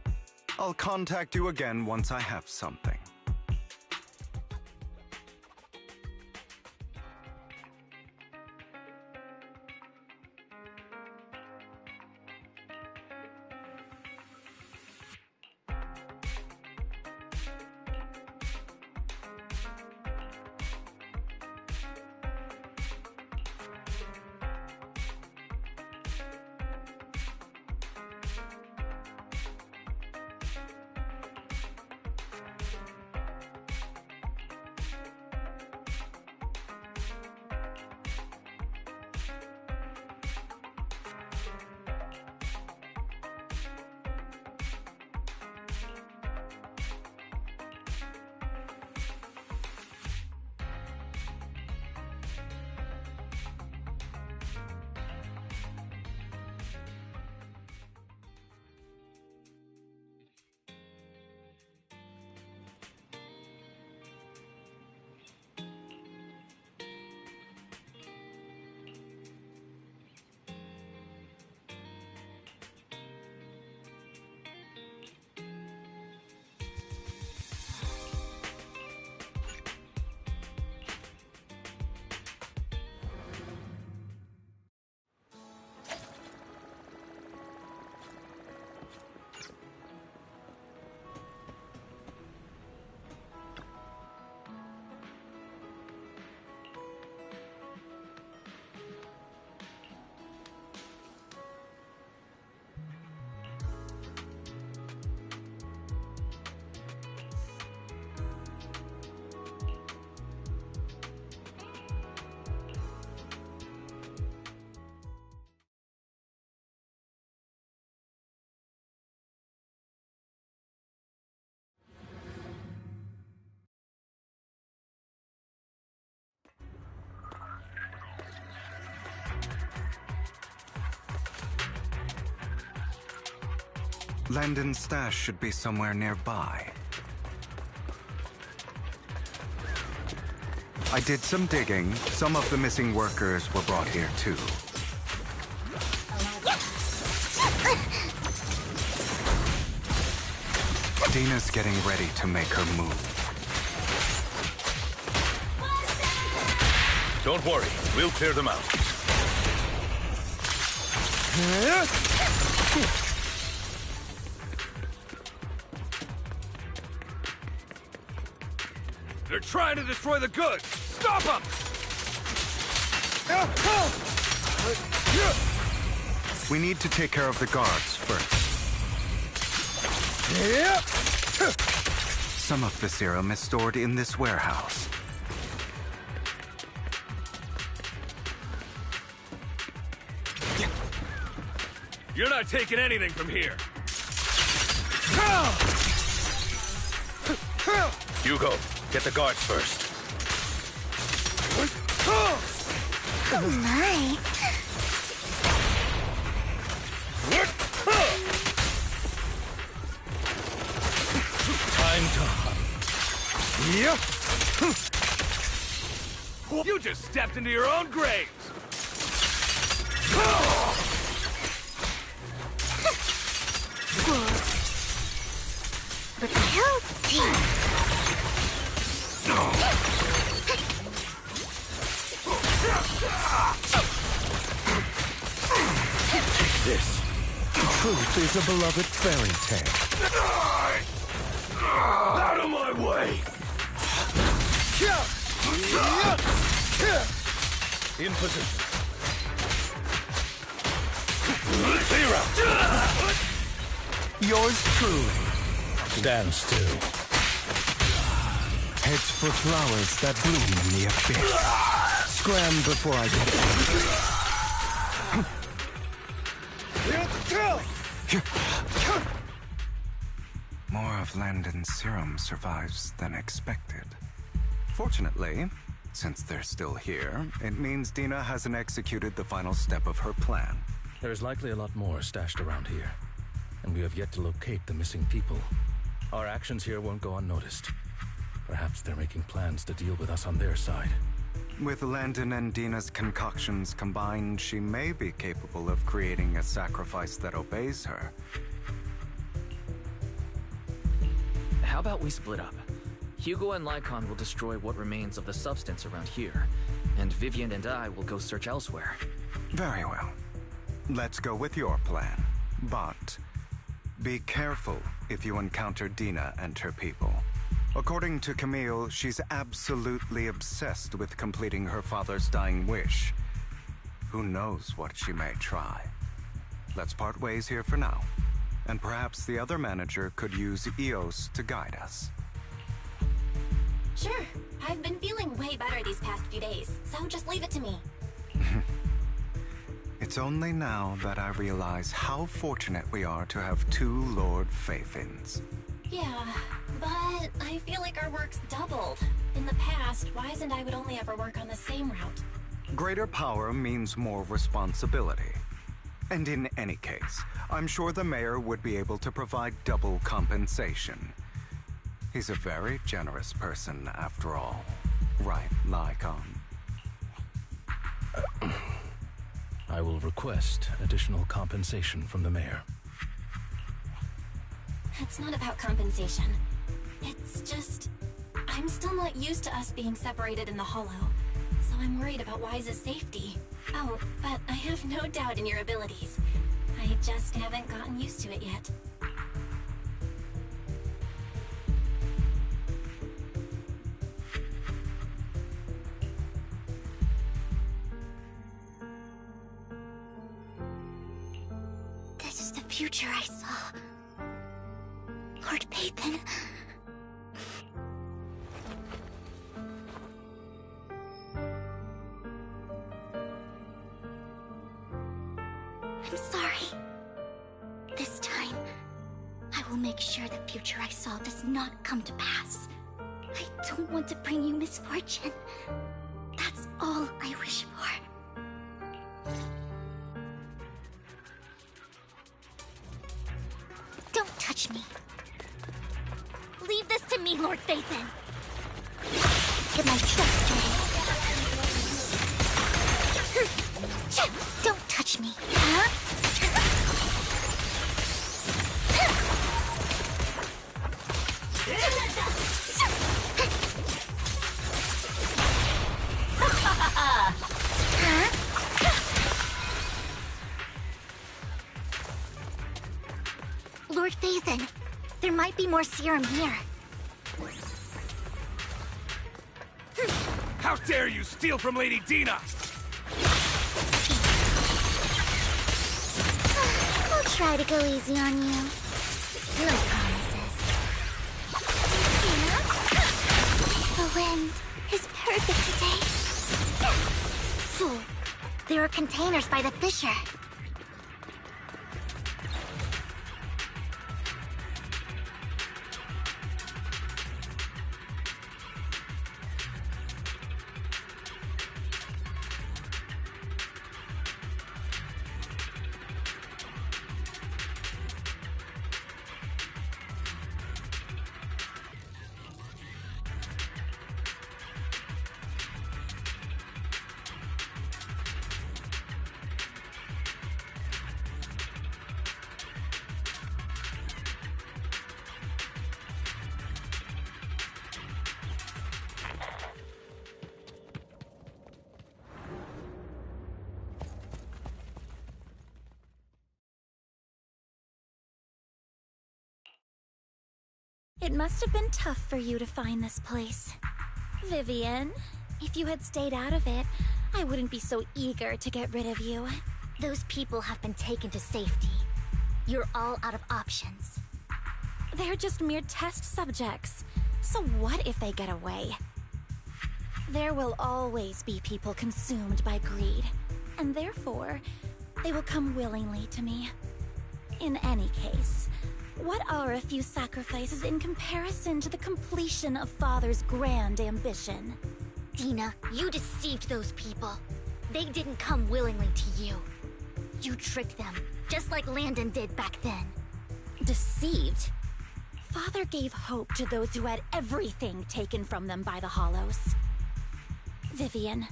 I'll contact you again once I have something. Landon's stash should be somewhere nearby. I did some digging. Some of the missing workers were brought here too. Dina's getting ready to make her move. Don't worry, we'll clear them out. They're trying to destroy the goods! Stop them! We need to take care of the guards first. Some of the serum is stored in this warehouse. You're not taking anything from here! Hugo, get the guards first. Oh my. Time to hunt. You just stepped into your own graves! But healthy. Take this. Truth is a beloved fairy tale. Out of my way! In position. Zero! Yours truly. Stand still. Heads for flowers that bloom in the abyss. Scram before I get angry. More of Landon's serum survives than expected. Fortunately, since they're still here, it means Dina hasn't executed the final step of her plan. There is likely a lot more stashed around here, and we have yet to locate the missing people. Our actions here won't go unnoticed. Perhaps they're making plans to deal with us on their side. With Landon and Dina's concoctions combined, she may be capable of creating a sacrifice that obeys her. How about we split up? Hugo and Lycon will destroy what remains of the substance around here, and Vivian and I will go search elsewhere. Very well. Let's go with your plan. But be careful if you encounter Dina and her people. According to Camille, she's absolutely obsessed with completing her father's dying wish. Who knows what she may try? Let's part ways here for now. And perhaps the other manager could use EOS to guide us. Sure. I've been feeling way better these past few days, so just leave it to me. It's only now that I realize how fortunate we are to have two Lord Fafins. Yeah, but I feel like our work's doubled. In the past, Wise and I would only ever work on the same route. Greater power means more responsibility. And in any case, I'm sure the mayor would be able to provide double compensation. He's a very generous person, after all. Right, Lycon? I will request additional compensation from the mayor. It's not about compensation. It's just... I'm still not used to us being separated in the Hollow, so I'm worried about Wise's safety. Oh, but I have no doubt in your abilities. I just haven't gotten used to it yet. This is the future I saw. Lord Pathan. I'm sorry. This time, I will make sure the future I saw does not come to pass. I don't want to bring you misfortune. That's all I wish for. Don't touch me. Leave this to me, Lord Phaethon. Get my trust, Jordan. Don't touch me. Huh? Lord Phaethon, there might be more serum here. How dare you steal from Lady Dina! I'll try to go easy on you. No promises. The wind is perfect today. Fool. There are containers by the fissure. It must have been tough for you to find this place. Vivian, if you had stayed out of it, I wouldn't be so eager to get rid of you. Those people have been taken to safety. You're all out of options. They're just mere test subjects. So what if they get away? There will always be people consumed by greed, and therefore, they will come willingly to me. In any case, what are a few sacrifices in comparison to the completion of Father's grand ambition? Dina, you deceived those people. They didn't come willingly to you. You tricked them, just like Landon did back then. Deceived? Father gave hope to those who had everything taken from them by the Hollows. Vivian,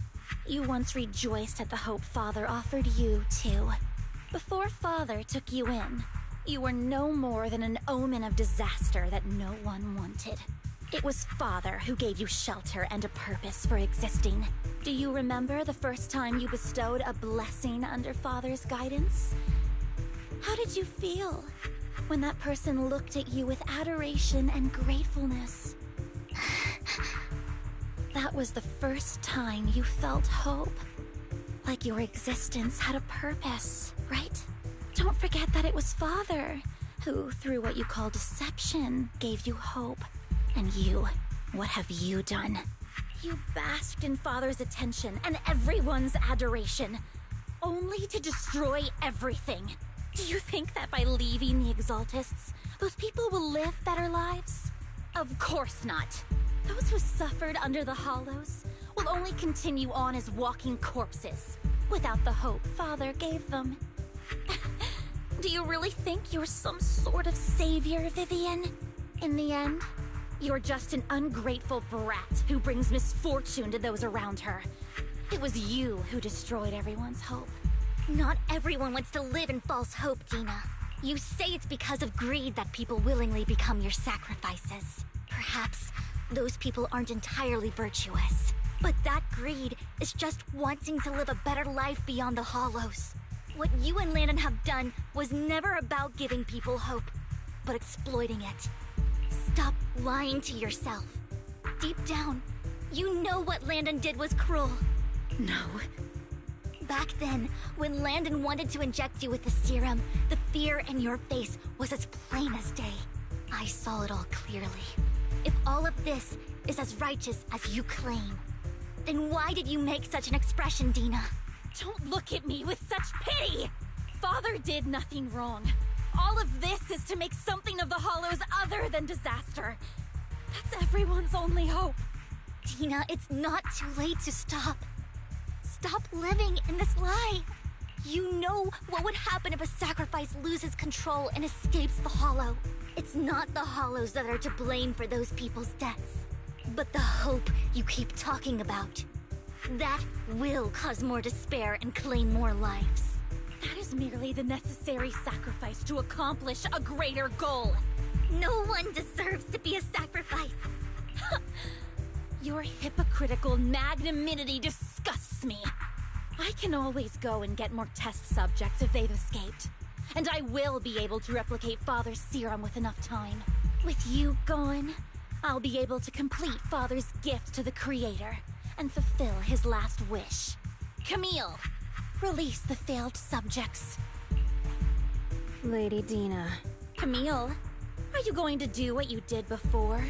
you once rejoiced at the hope Father offered you, too. Before Father took you in, you were no more than an omen of disaster that no one wanted. It was Father who gave you shelter and a purpose for existing. Do you remember the first time you bestowed a blessing under Father's guidance? How did you feel when that person looked at you with adoration and gratefulness? That was the first time you felt hope. Like your existence had a purpose, right? Don't forget that it was Father who, through what you call deception, gave you hope. And you, what have you done? You basked in Father's attention and everyone's adoration, only to destroy everything. Do you think that by leaving the Exaltists, those people will live better lives? Of course not. Those who suffered under the Hollows will only continue on as walking corpses, without the hope Father gave them. Do you really think you're some sort of savior, Vivian? In the end, you're just an ungrateful brat who brings misfortune to those around her. It was you who destroyed everyone's hope. Not everyone wants to live in false hope, Dina. You say it's because of greed that people willingly become your sacrifices. Perhaps those people aren't entirely virtuous. But that greed is just wanting to live a better life beyond the Hollows. What you and Landon have done was never about giving people hope, but exploiting it. Stop lying to yourself. Deep down, you know what Landon did was cruel. No. Back then, when Landon wanted to inject you with the serum, the fear in your face was as plain as day. I saw it all clearly. If all of this is as righteous as you claim, then why did you make such an expression, Dina? Don't look at me with such pity! Father did nothing wrong. All of this is to make something of the Hollows other than disaster. That's everyone's only hope. Dina, it's not too late to stop. Stop living in this lie. You know what would happen if a sacrifice loses control and escapes the Hollow. It's not the Hollows that are to blame for those people's deaths, but the hope you keep talking about. That will cause more despair and claim more lives. That is merely the necessary sacrifice to accomplish a greater goal. No one deserves to be a sacrifice. Your hypocritical magnanimity disgusts me. I can always go and get more test subjects if they've escaped. And I will be able to replicate Father's serum with enough time. With you gone, I'll be able to complete Father's gift to the Creator and fulfill his last wish. Camille, release the failed subjects. Lady Dina. Camille, are you going to do what you did before?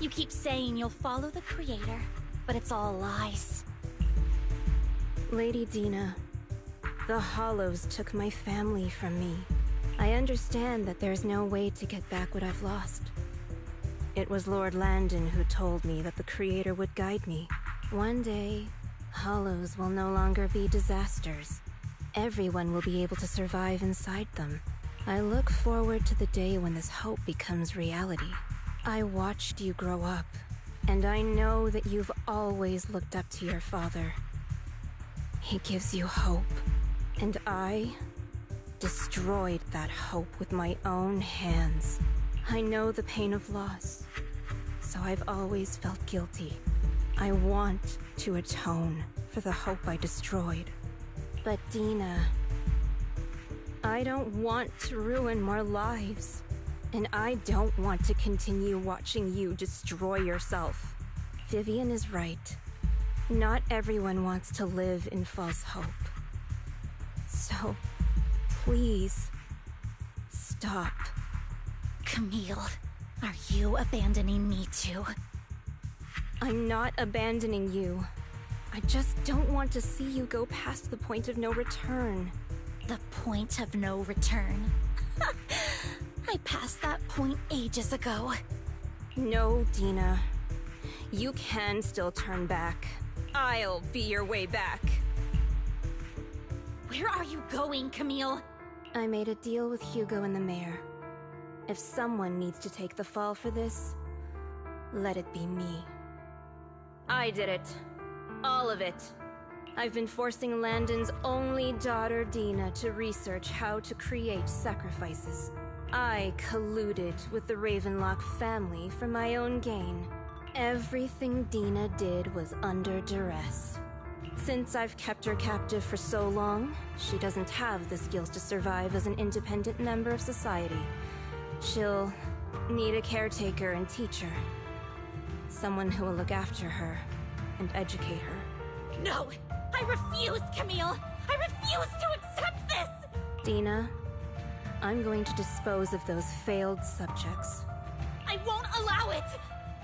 You keep saying you'll follow the Creator, but it's all lies. Lady Dina, the Hollows took my family from me. I understand that there's no way to get back what I've lost. It was Lord Landon who told me that the Creator would guide me. One day, Hollows will no longer be disasters. Everyone will be able to survive inside them. I look forward to the day when this hope becomes reality. I watched you grow up, and I know that you've always looked up to your father. He gives you hope, and I destroyed that hope with my own hands. I know the pain of loss, so I've always felt guilty. I want to atone for the hope I destroyed. But Dina, I don't want to ruin more lives. And I don't want to continue watching you destroy yourself. Vivian is right. Not everyone wants to live in false hope. So, please, stop. Camille, Are you abandoning me too? I'm not abandoning you. I just don't want to see you go past the point of no return. The point of no return? I passed that point ages ago. No, Dina. You can still turn back. I'll be your way back. Where are you going, Camille? I made a deal with Hugo and the mayor. If someone needs to take the fall for this, let it be me. I did it. All of it. I've been forcing Landon's only daughter, Dina, to research how to create sacrifices. I colluded with the Ravenlock family for my own gain. Everything Dina did was under duress. Since I've kept her captive for so long, she doesn't have the skills to survive as an independent member of society. She'll need a caretaker and teacher. Someone who will look after her and educate her. No! I refuse, Camille! I refuse to accept this! Dina, I'm going to dispose of those failed subjects. I won't allow it!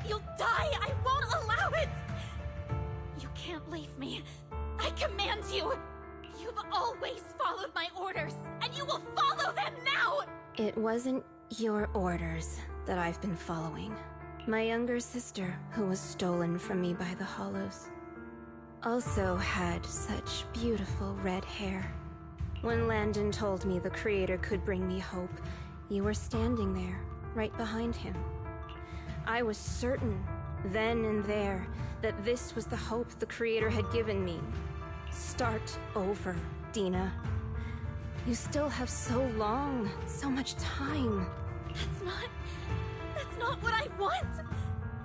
You'll die! I won't allow it! You can't leave me. I command you! You've always followed my orders, and you will follow them now! It wasn't your orders that I've been following. My younger sister, who was stolen from me by the Hollows, also had such beautiful red hair. When Landon told me the Creator could bring me hope, you were standing there, right behind him. I was certain, then and there, that this was the hope the Creator had given me. Start over, Dina. You still have so long, so much time. That's not what I want!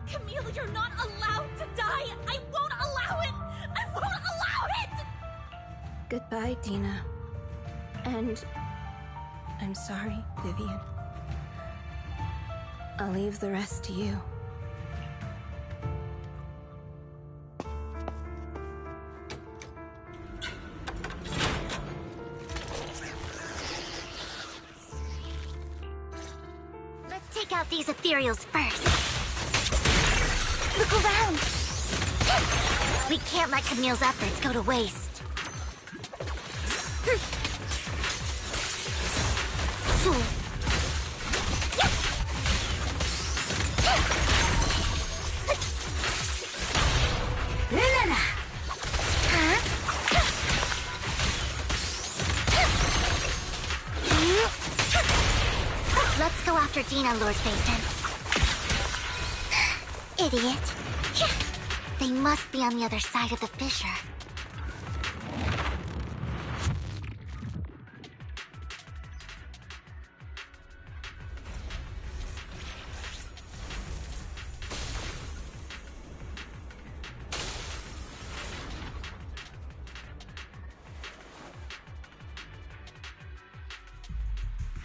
Camille, you're not allowed to die! I won't allow it! I won't allow it! Goodbye, Dina. And I'm sorry, Vivian. I'll leave the rest to you. Let's take out these ethereals first. Look around! We can't let Camille's efforts go to waste. Let's go after Dina, Lord Phaeton. Idiot. They must be on the other side of the fissure.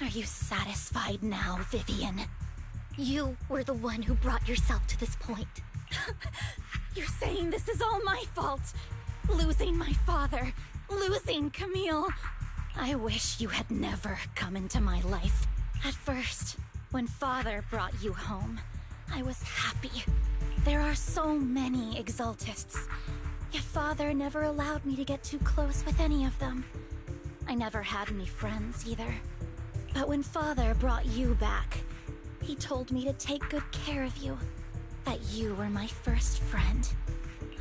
Are you satisfied now, Vivian? You were the one who brought yourself to this point. You're saying this is all my fault? Losing my father, losing Camille. I wish you had never come into my life. At first, when Father brought you home, I was happy. There are so many Exaltists, yet Father never allowed me to get too close with any of them. I never had any friends either. But when Father brought you back, he told me to take good care of you. That you were my first friend.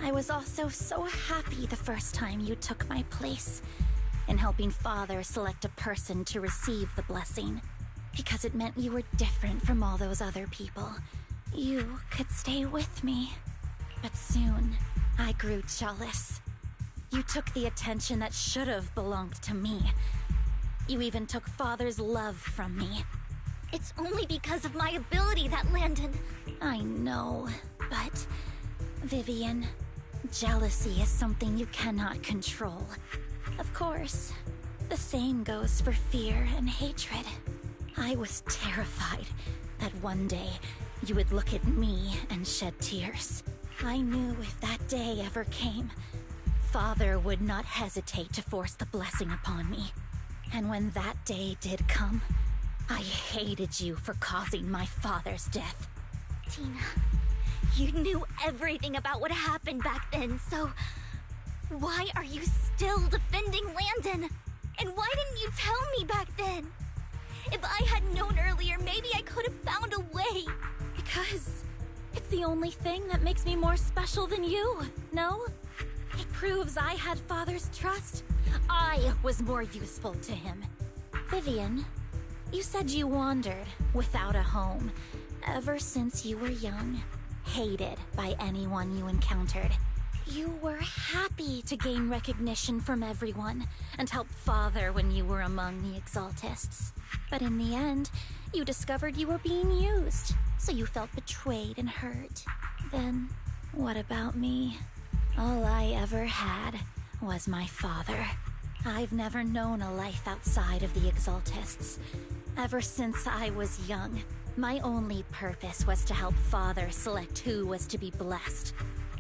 I was also so happy the first time you took my place in helping Father select a person to receive the blessing. Because it meant you were different from all those other people. You could stay with me. But soon, I grew jealous. You took the attention that should have belonged to me. You even took Father's love from me. It's only because of my ability that Landon... I know, but... Vivian, jealousy is something you cannot control. Of course, the same goes for fear and hatred. I was terrified that one day you would look at me and shed tears. I knew if that day ever came, Father would not hesitate to force the blessing upon me. And when that day did come, I hated you for causing my father's death. Tina, you knew everything about what happened back then, so why are you still defending Landon? And why didn't you tell me back then? If I had known earlier, maybe I could have found a way. Because it's the only thing that makes me more special than you, no? It proves I had Father's trust. I was more useful to him. Vivian, you said you wandered without a home ever since you were young, hated by anyone you encountered. You were happy to gain recognition from everyone and help Father when you were among the Exaltists. But in the end, you discovered you were being used, so you felt betrayed and hurt. Then, what about me? All I ever had was my father. I've never known a life outside of the Exaltists. Ever since I was young, my only purpose was to help Father select who was to be blessed.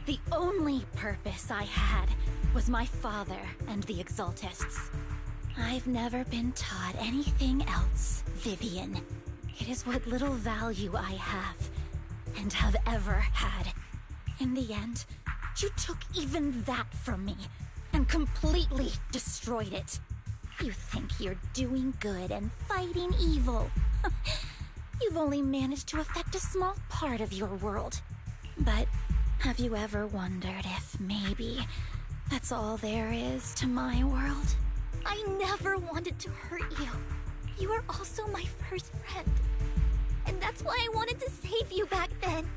The only purpose I had was my father and the Exaltists. I've never been taught anything else, Vivian. It is what little value I have, and have ever had. In the end, you took even that from me, and completely destroyed it. You think you're doing good and fighting evil. You've only managed to affect a small part of your world. But have you ever wondered if maybe that's all there is to my world? I never wanted to hurt you. You were also my first friend. And that's why I wanted to save you back then.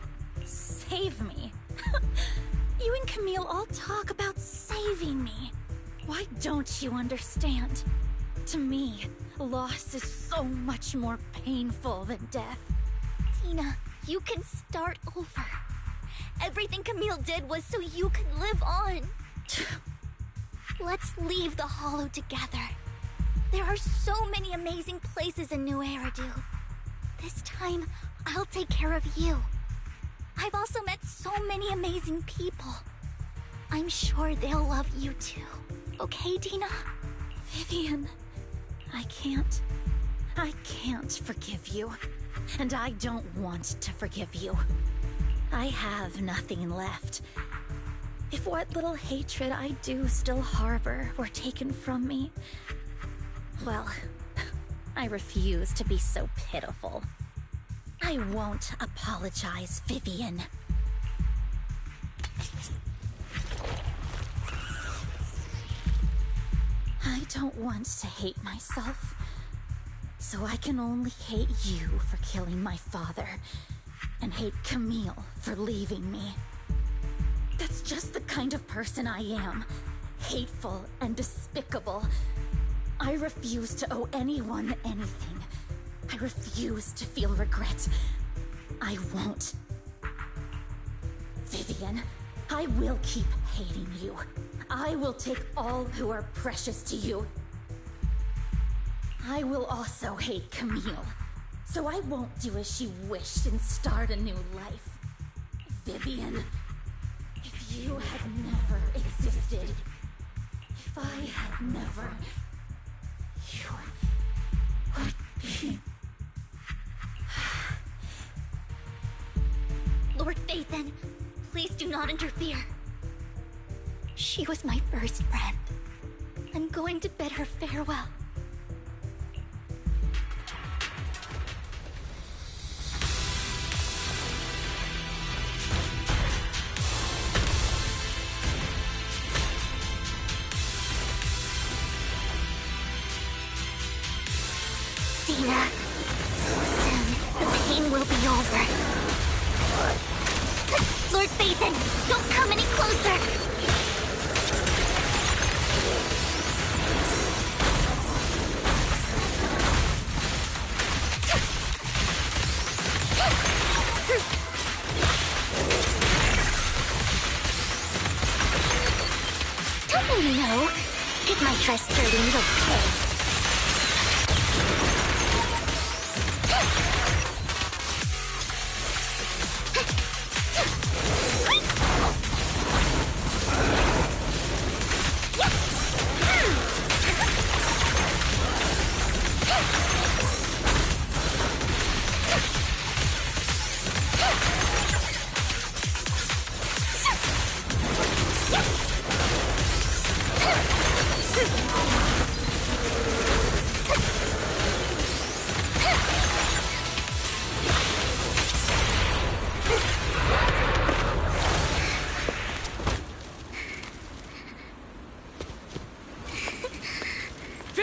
Save me? You and Camille all talk about saving me. Why don't you understand? To me, loss is so much more painful than death. Tina, you can start over. Everything Camille did was so you could live on. Let's leave the Hollow together. There are so many amazing places in New Eridu. This time, I'll take care of you. I've also met so many amazing people. I'm sure they'll love you too. Okay, Tina? Vivian, I can't forgive you. And I don't want to forgive you. I have nothing left. If what little hatred I do still harbor were taken from me, well, I refuse to be so pitiful. I won't apologize, Vivian. I don't want to hate myself, so I can only hate you for killing my father, and hate Camille for leaving me. That's just the kind of person I am. Hateful and despicable. I refuse to owe anyone anything. I refuse to feel regret. I won't. Vivian, I will keep hating you. I will take all who are precious to you. I will also hate Camille, so I won't do as she wished and start a new life. Vivian, if you had never existed, if I had never, you would be... Lord Phaethon, please do not interfere. She was my first friend. I'm going to bid her farewell. Tina, soon the pain will be over. Lord Phaethon, don't come any closer! No, get my trust earned, okay?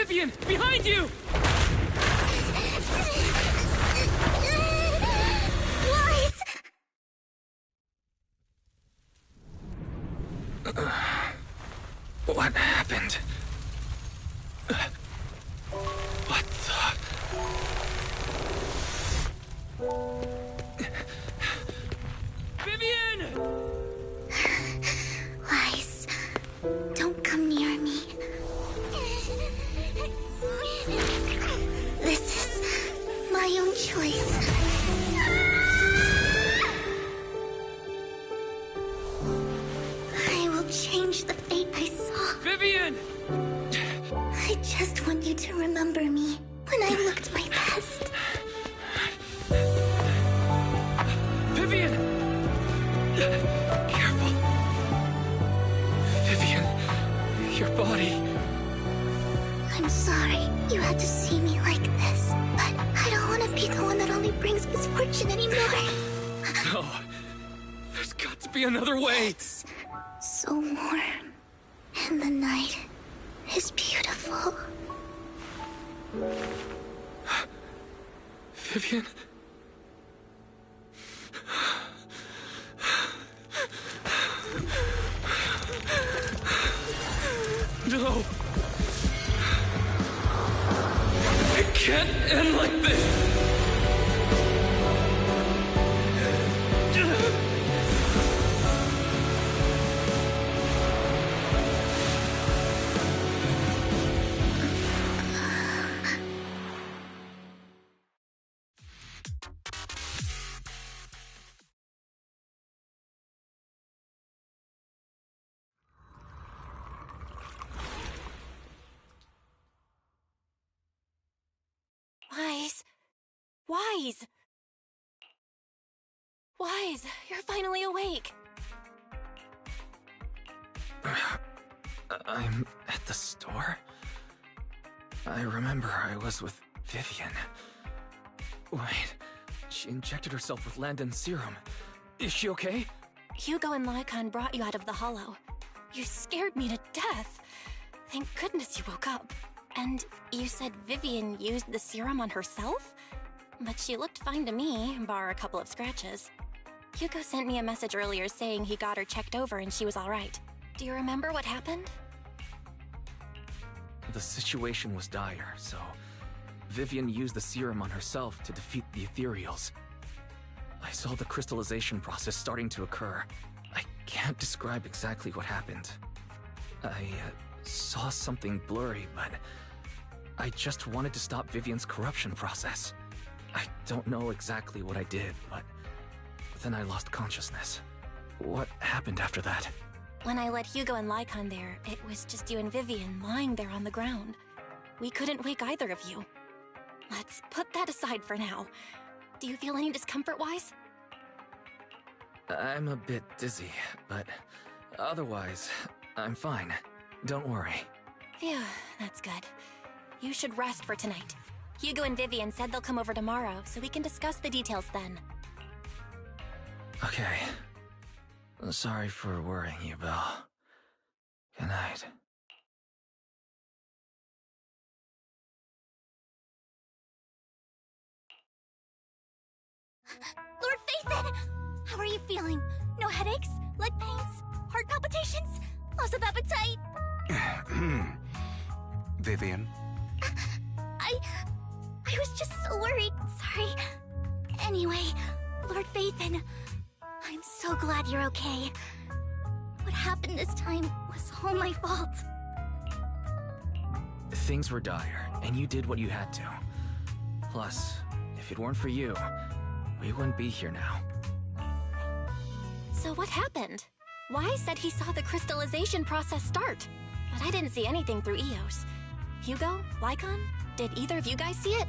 Vivian! Behind you! Wise! What happened? What the... Vivian! Wise, don't come near me. This is my own choice. I will change the fate I saw. Vivian! I just want you to remember me when I looked my best. Vivian! Careful. Vivian, your body... I'm sorry you had to see me like this, but I don't want to be the one that only brings misfortune anymore. No. There's got to be another way. It's so warm, and the night is beautiful. Vivian? No! It can't end like this! Wise. Wise! Wise, you're finally awake. I'm at the store? I remember I was with Vivian. Wait, she injected herself with Landon's serum. Is she okay? Hugo and Lycon brought you out of the hollow. You scared me to death. Thank goodness you woke up. And you said Vivian used the serum on herself? But she looked fine to me, bar a couple of scratches. Hugo sent me a message earlier saying he got her checked over and she was alright. Do you remember what happened? The situation was dire, so Vivian used the serum on herself to defeat the ethereals. I saw the crystallization process starting to occur. I can't describe exactly what happened. I saw something blurry, but I just wanted to stop Vivian's corruption process. I don't know exactly what I did, but then I lost consciousness. What happened after that? When I let Hugo and Lycon there, it was just you and Vivian lying there on the ground. We couldn't wake either of you. Let's put that aside for now. Do you feel any discomfort-wise? I'm a bit dizzy, but otherwise, I'm fine. Don't worry. Phew, that's good. You should rest for tonight. Hugo and Vivian said they'll come over tomorrow, so we can discuss the details then. Okay. Sorry for worrying you, Belle. Good night. Lord Phaethon! How are you feeling? No headaches? Leg pains? Heart palpitations? Loss of appetite? Vivian? I was just so worried. Sorry. Anyway, Lord Phaethon, I'm so glad you're okay. What happened this time was all my fault. Things were dire, and you did what you had to. Plus, if it weren't for you, we wouldn't be here now. So what happened? Wise said he saw the crystallization process start, but I didn't see anything through Eos. Hugo? Lycon? Did either of you guys see it?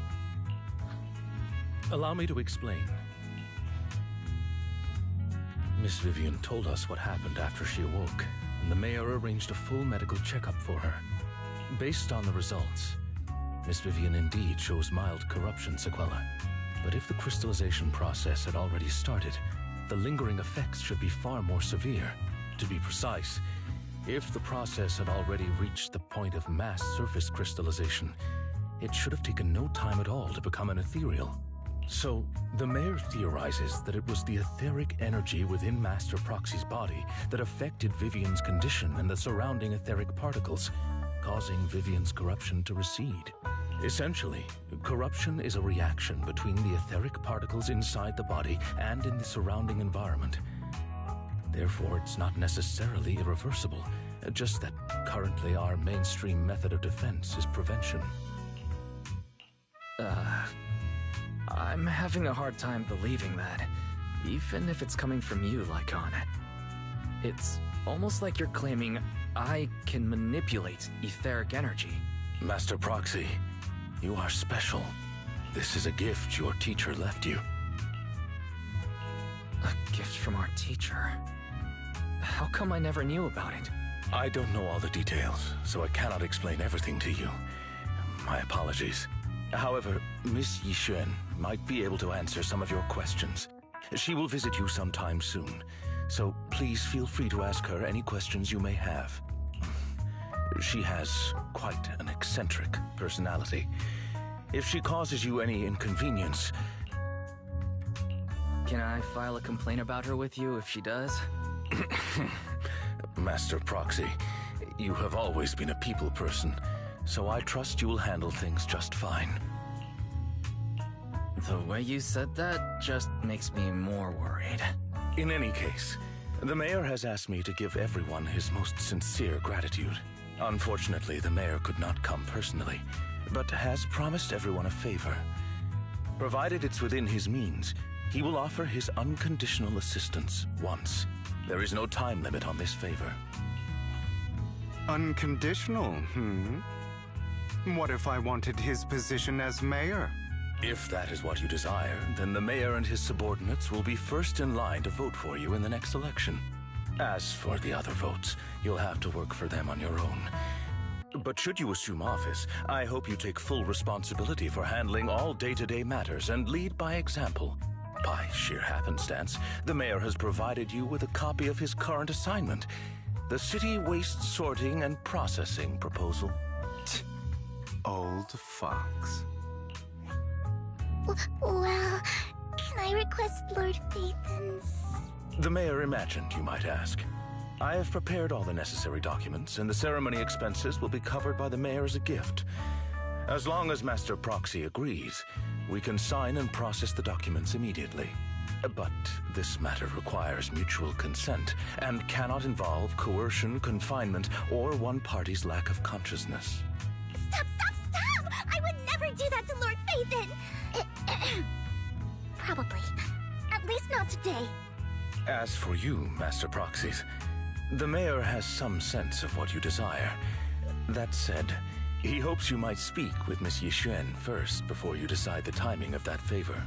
Allow me to explain. Miss Vivian told us what happened after she awoke, and the mayor arranged a full medical checkup for her. Based on the results, Miss Vivian indeed shows mild corruption sequelae. But if the crystallization process had already started, the lingering effects should be far more severe. To be precise, If the process had already reached the point of mass surface crystallization, it should have taken no time at all to become an ethereal. So, the mayor theorizes that it was the etheric energy within Master Proxy's body that affected Vivian's condition and the surrounding etheric particles, causing Vivian's corruption to recede. Essentially, corruption is a reaction between the etheric particles inside the body and in the surrounding environment. Therefore, it's not necessarily irreversible, just that currently our mainstream method of defense is prevention. I'm having a hard time believing that, even if it's coming from you, Lycon. It's almost like you're claiming I can manipulate etheric energy. Master Proxy, you are special. This is a gift your teacher left you. A gift from our teacher? How come I never knew about it? I don't know all the details, so I cannot explain everything to you. My apologies. However, Miss Yixuan might be able to answer some of your questions. She will visit you sometime soon, so please feel free to ask her any questions you may have. She has quite an eccentric personality. If she causes you any inconvenience... Can I file a complaint about her with you if she does? Master Proxy, you have always been a people person, so I trust you will handle things just fine. The way you said that just makes me more worried. In any case, the mayor has asked me to give everyone his most sincere gratitude. Unfortunately, the mayor could not come personally, but has promised everyone a favor. Provided it's within his means, he will offer his unconditional assistance once. There is no time limit on this favor. Unconditional, What if I wanted his position as mayor? If that is what you desire, then the mayor and his subordinates will be first in line to vote for you in the next election. As for the other votes, you'll have to work for them on your own. But should you assume office, I hope you take full responsibility for handling all day-to-day matters and lead by example. By sheer happenstance, the mayor has provided you with a copy of his current assignment, the City Waste Sorting and Processing proposal. Old fox. Well, can I request Lord Phaethon's? The mayor imagined you might ask. I have prepared all the necessary documents, and the ceremony expenses will be covered by the mayor as a gift. As long as Master Proxy agrees, we can sign and process the documents immediately. But this matter requires mutual consent and cannot involve coercion, confinement, or one party's lack of consciousness. Stop! I would never do that to Lord Phaethon! Probably. At least not today. As for you, Master Proxies, the mayor has some sense of what you desire. That said, he hopes you might speak with Miss Yixuan first before you decide the timing of that favor.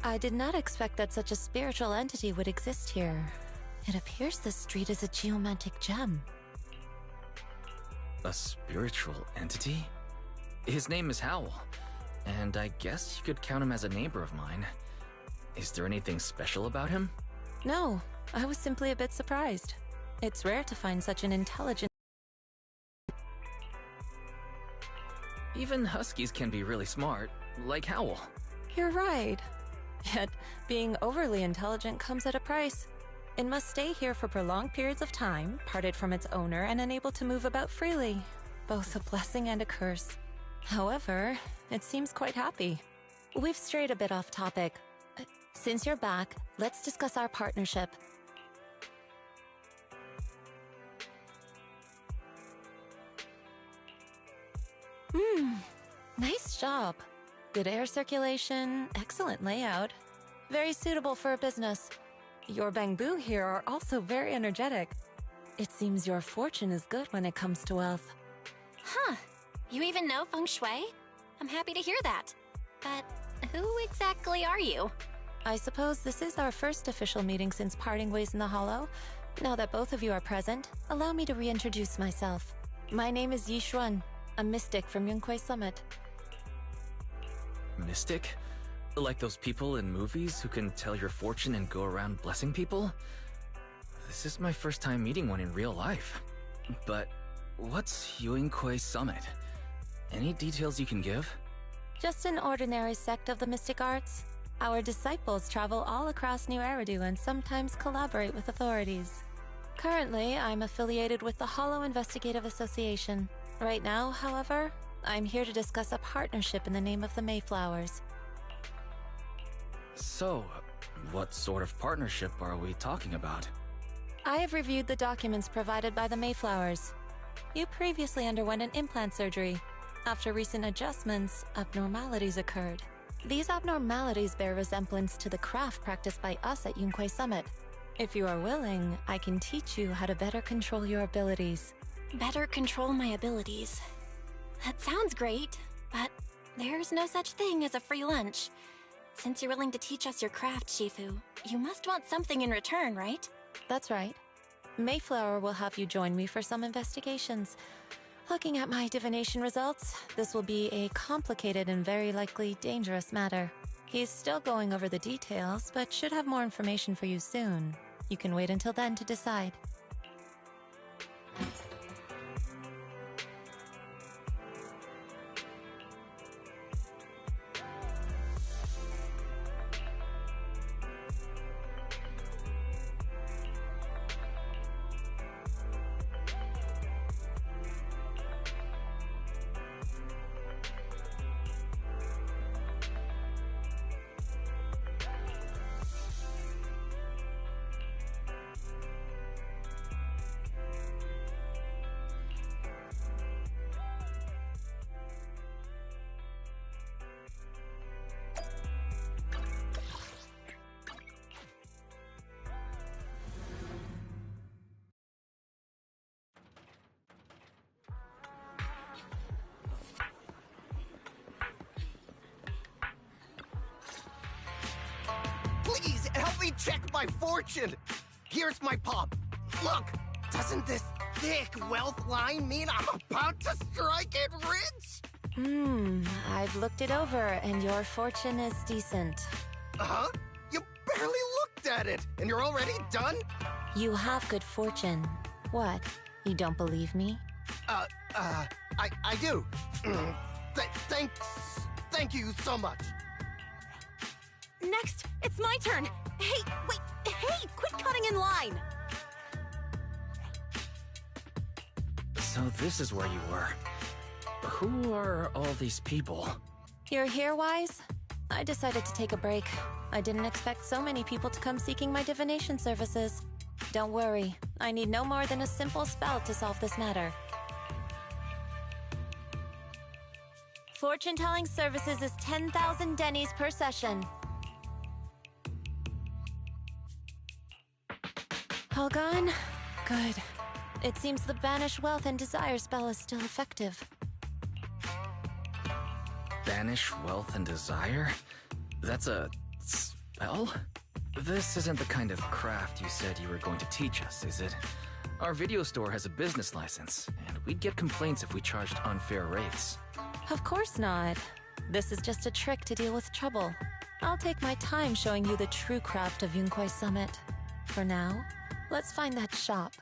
I did not expect that such a spiritual entity would exist here. It appears this street is a geomantic gem. A spiritual entity? His name is Howl, and I guess you could count him as a neighbor of mine. Is there anything special about him? No, I was simply a bit surprised. It's rare to find such an intelligent... Even huskies can be really smart, like Howl. You're right. Yet, being overly intelligent comes at a price. It must stay here for prolonged periods of time, parted from its owner and unable to move about freely. Both a blessing and a curse. However, it seems quite happy. We've strayed a bit off topic. Since you're back, let's discuss our partnership. Nice job. Good air circulation, excellent layout. Very suitable for a business. Your bamboo here are also very energetic. It seems your fortune is good when it comes to wealth. Huh. You even know feng shui? I'm happy to hear that. But who exactly are you? I suppose this is our first official meeting since parting ways in the Hollow. Now that both of you are present, allow me to reintroduce myself. My name is Yi Xuan, a mystic from Yunquei Summit. Mystic? Like those people in movies who can tell your fortune and go around blessing people? This is my first time meeting one in real life. But what's Yunquei Summit? Any details you can give? Just an ordinary sect of the mystic arts. Our disciples travel all across New Eridu and sometimes collaborate with authorities. Currently, I'm affiliated with the Hollow Investigative Association. Right now, however, I'm here to discuss a partnership in the name of the Mayflowers. So, what sort of partnership are we talking about? I have reviewed the documents provided by the Mayflowers. You previously underwent an implant surgery. After recent adjustments, abnormalities occurred. These abnormalities bear resemblance to the craft practiced by us at Yunquei Summit. If you are willing, I can teach you how to better control your abilities. Better control my abilities. That sounds great, but there's no such thing as a free lunch. Since you're willing to teach us your craft, Shifu, you must want something in return, right? That's right. Mayflower will have you join me for some investigations. Looking at my divination results, this will be a complicated and very likely dangerous matter. He's still going over the details, but should have more information for you soon. You can wait until then to decide. Please, help me check my fortune! Here's my palm. Look, doesn't this thick wealth line mean I'm about to strike it rich? I've looked it over, and your fortune is decent. Huh? You barely looked at it, and you're already done? You have good fortune. What? You don't believe me? I do. Thank you so much. Next, it's my turn. Hey, wait, hey, quit cutting in line. So this is where you were. Who are all these people? You're here, Wise? I decided to take a break. I didn't expect so many people to come seeking my divination services. Don't worry, I need no more than a simple spell to solve this matter. Fortune-telling services is 10,000 dennies per session. All gone? Good. It seems the Banish Wealth and Desire spell is still effective. Banish Wealth and Desire? That's a Spell? This isn't the kind of craft you said you were going to teach us, is it? Our video store has a business license, and we'd get complaints if we charged unfair rates. Of course not. This is just a trick to deal with trouble. I'll take my time showing you the true craft of Yunkwai Summit. For now, let's find that shop.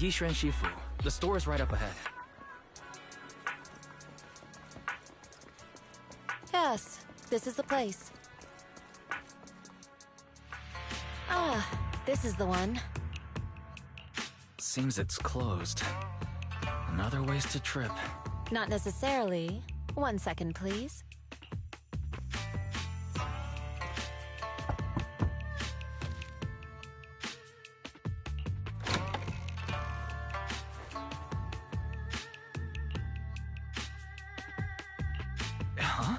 Yishuan Shifu. The store is right up ahead. Yes, this is the place. Ah, this is the one. Seems it's closed. Another wasted trip. Not necessarily. 1 second, please. Huh?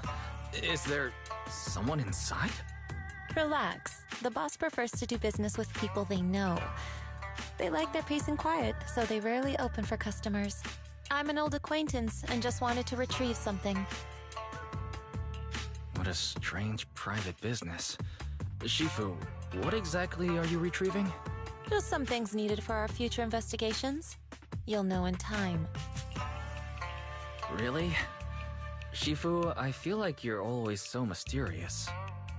Is there someone inside? Relax. The boss prefers to do business with people they know. They like their peace and quiet, so they rarely open for customers. I'm an old acquaintance and just wanted to retrieve something. What a strange private business. Shifu, what exactly are you retrieving? Just some things needed for our future investigations. You'll know in time. Really? Shifu, I feel like you're always so mysterious.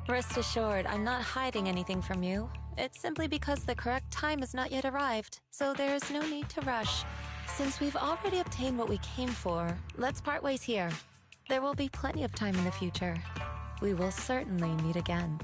Rest assured, I'm not hiding anything from you. It's simply because the correct time has not yet arrived, so there is no need to rush. Since we've already obtained what we came for, let's part ways here. There will be plenty of time in the future. We will certainly meet again.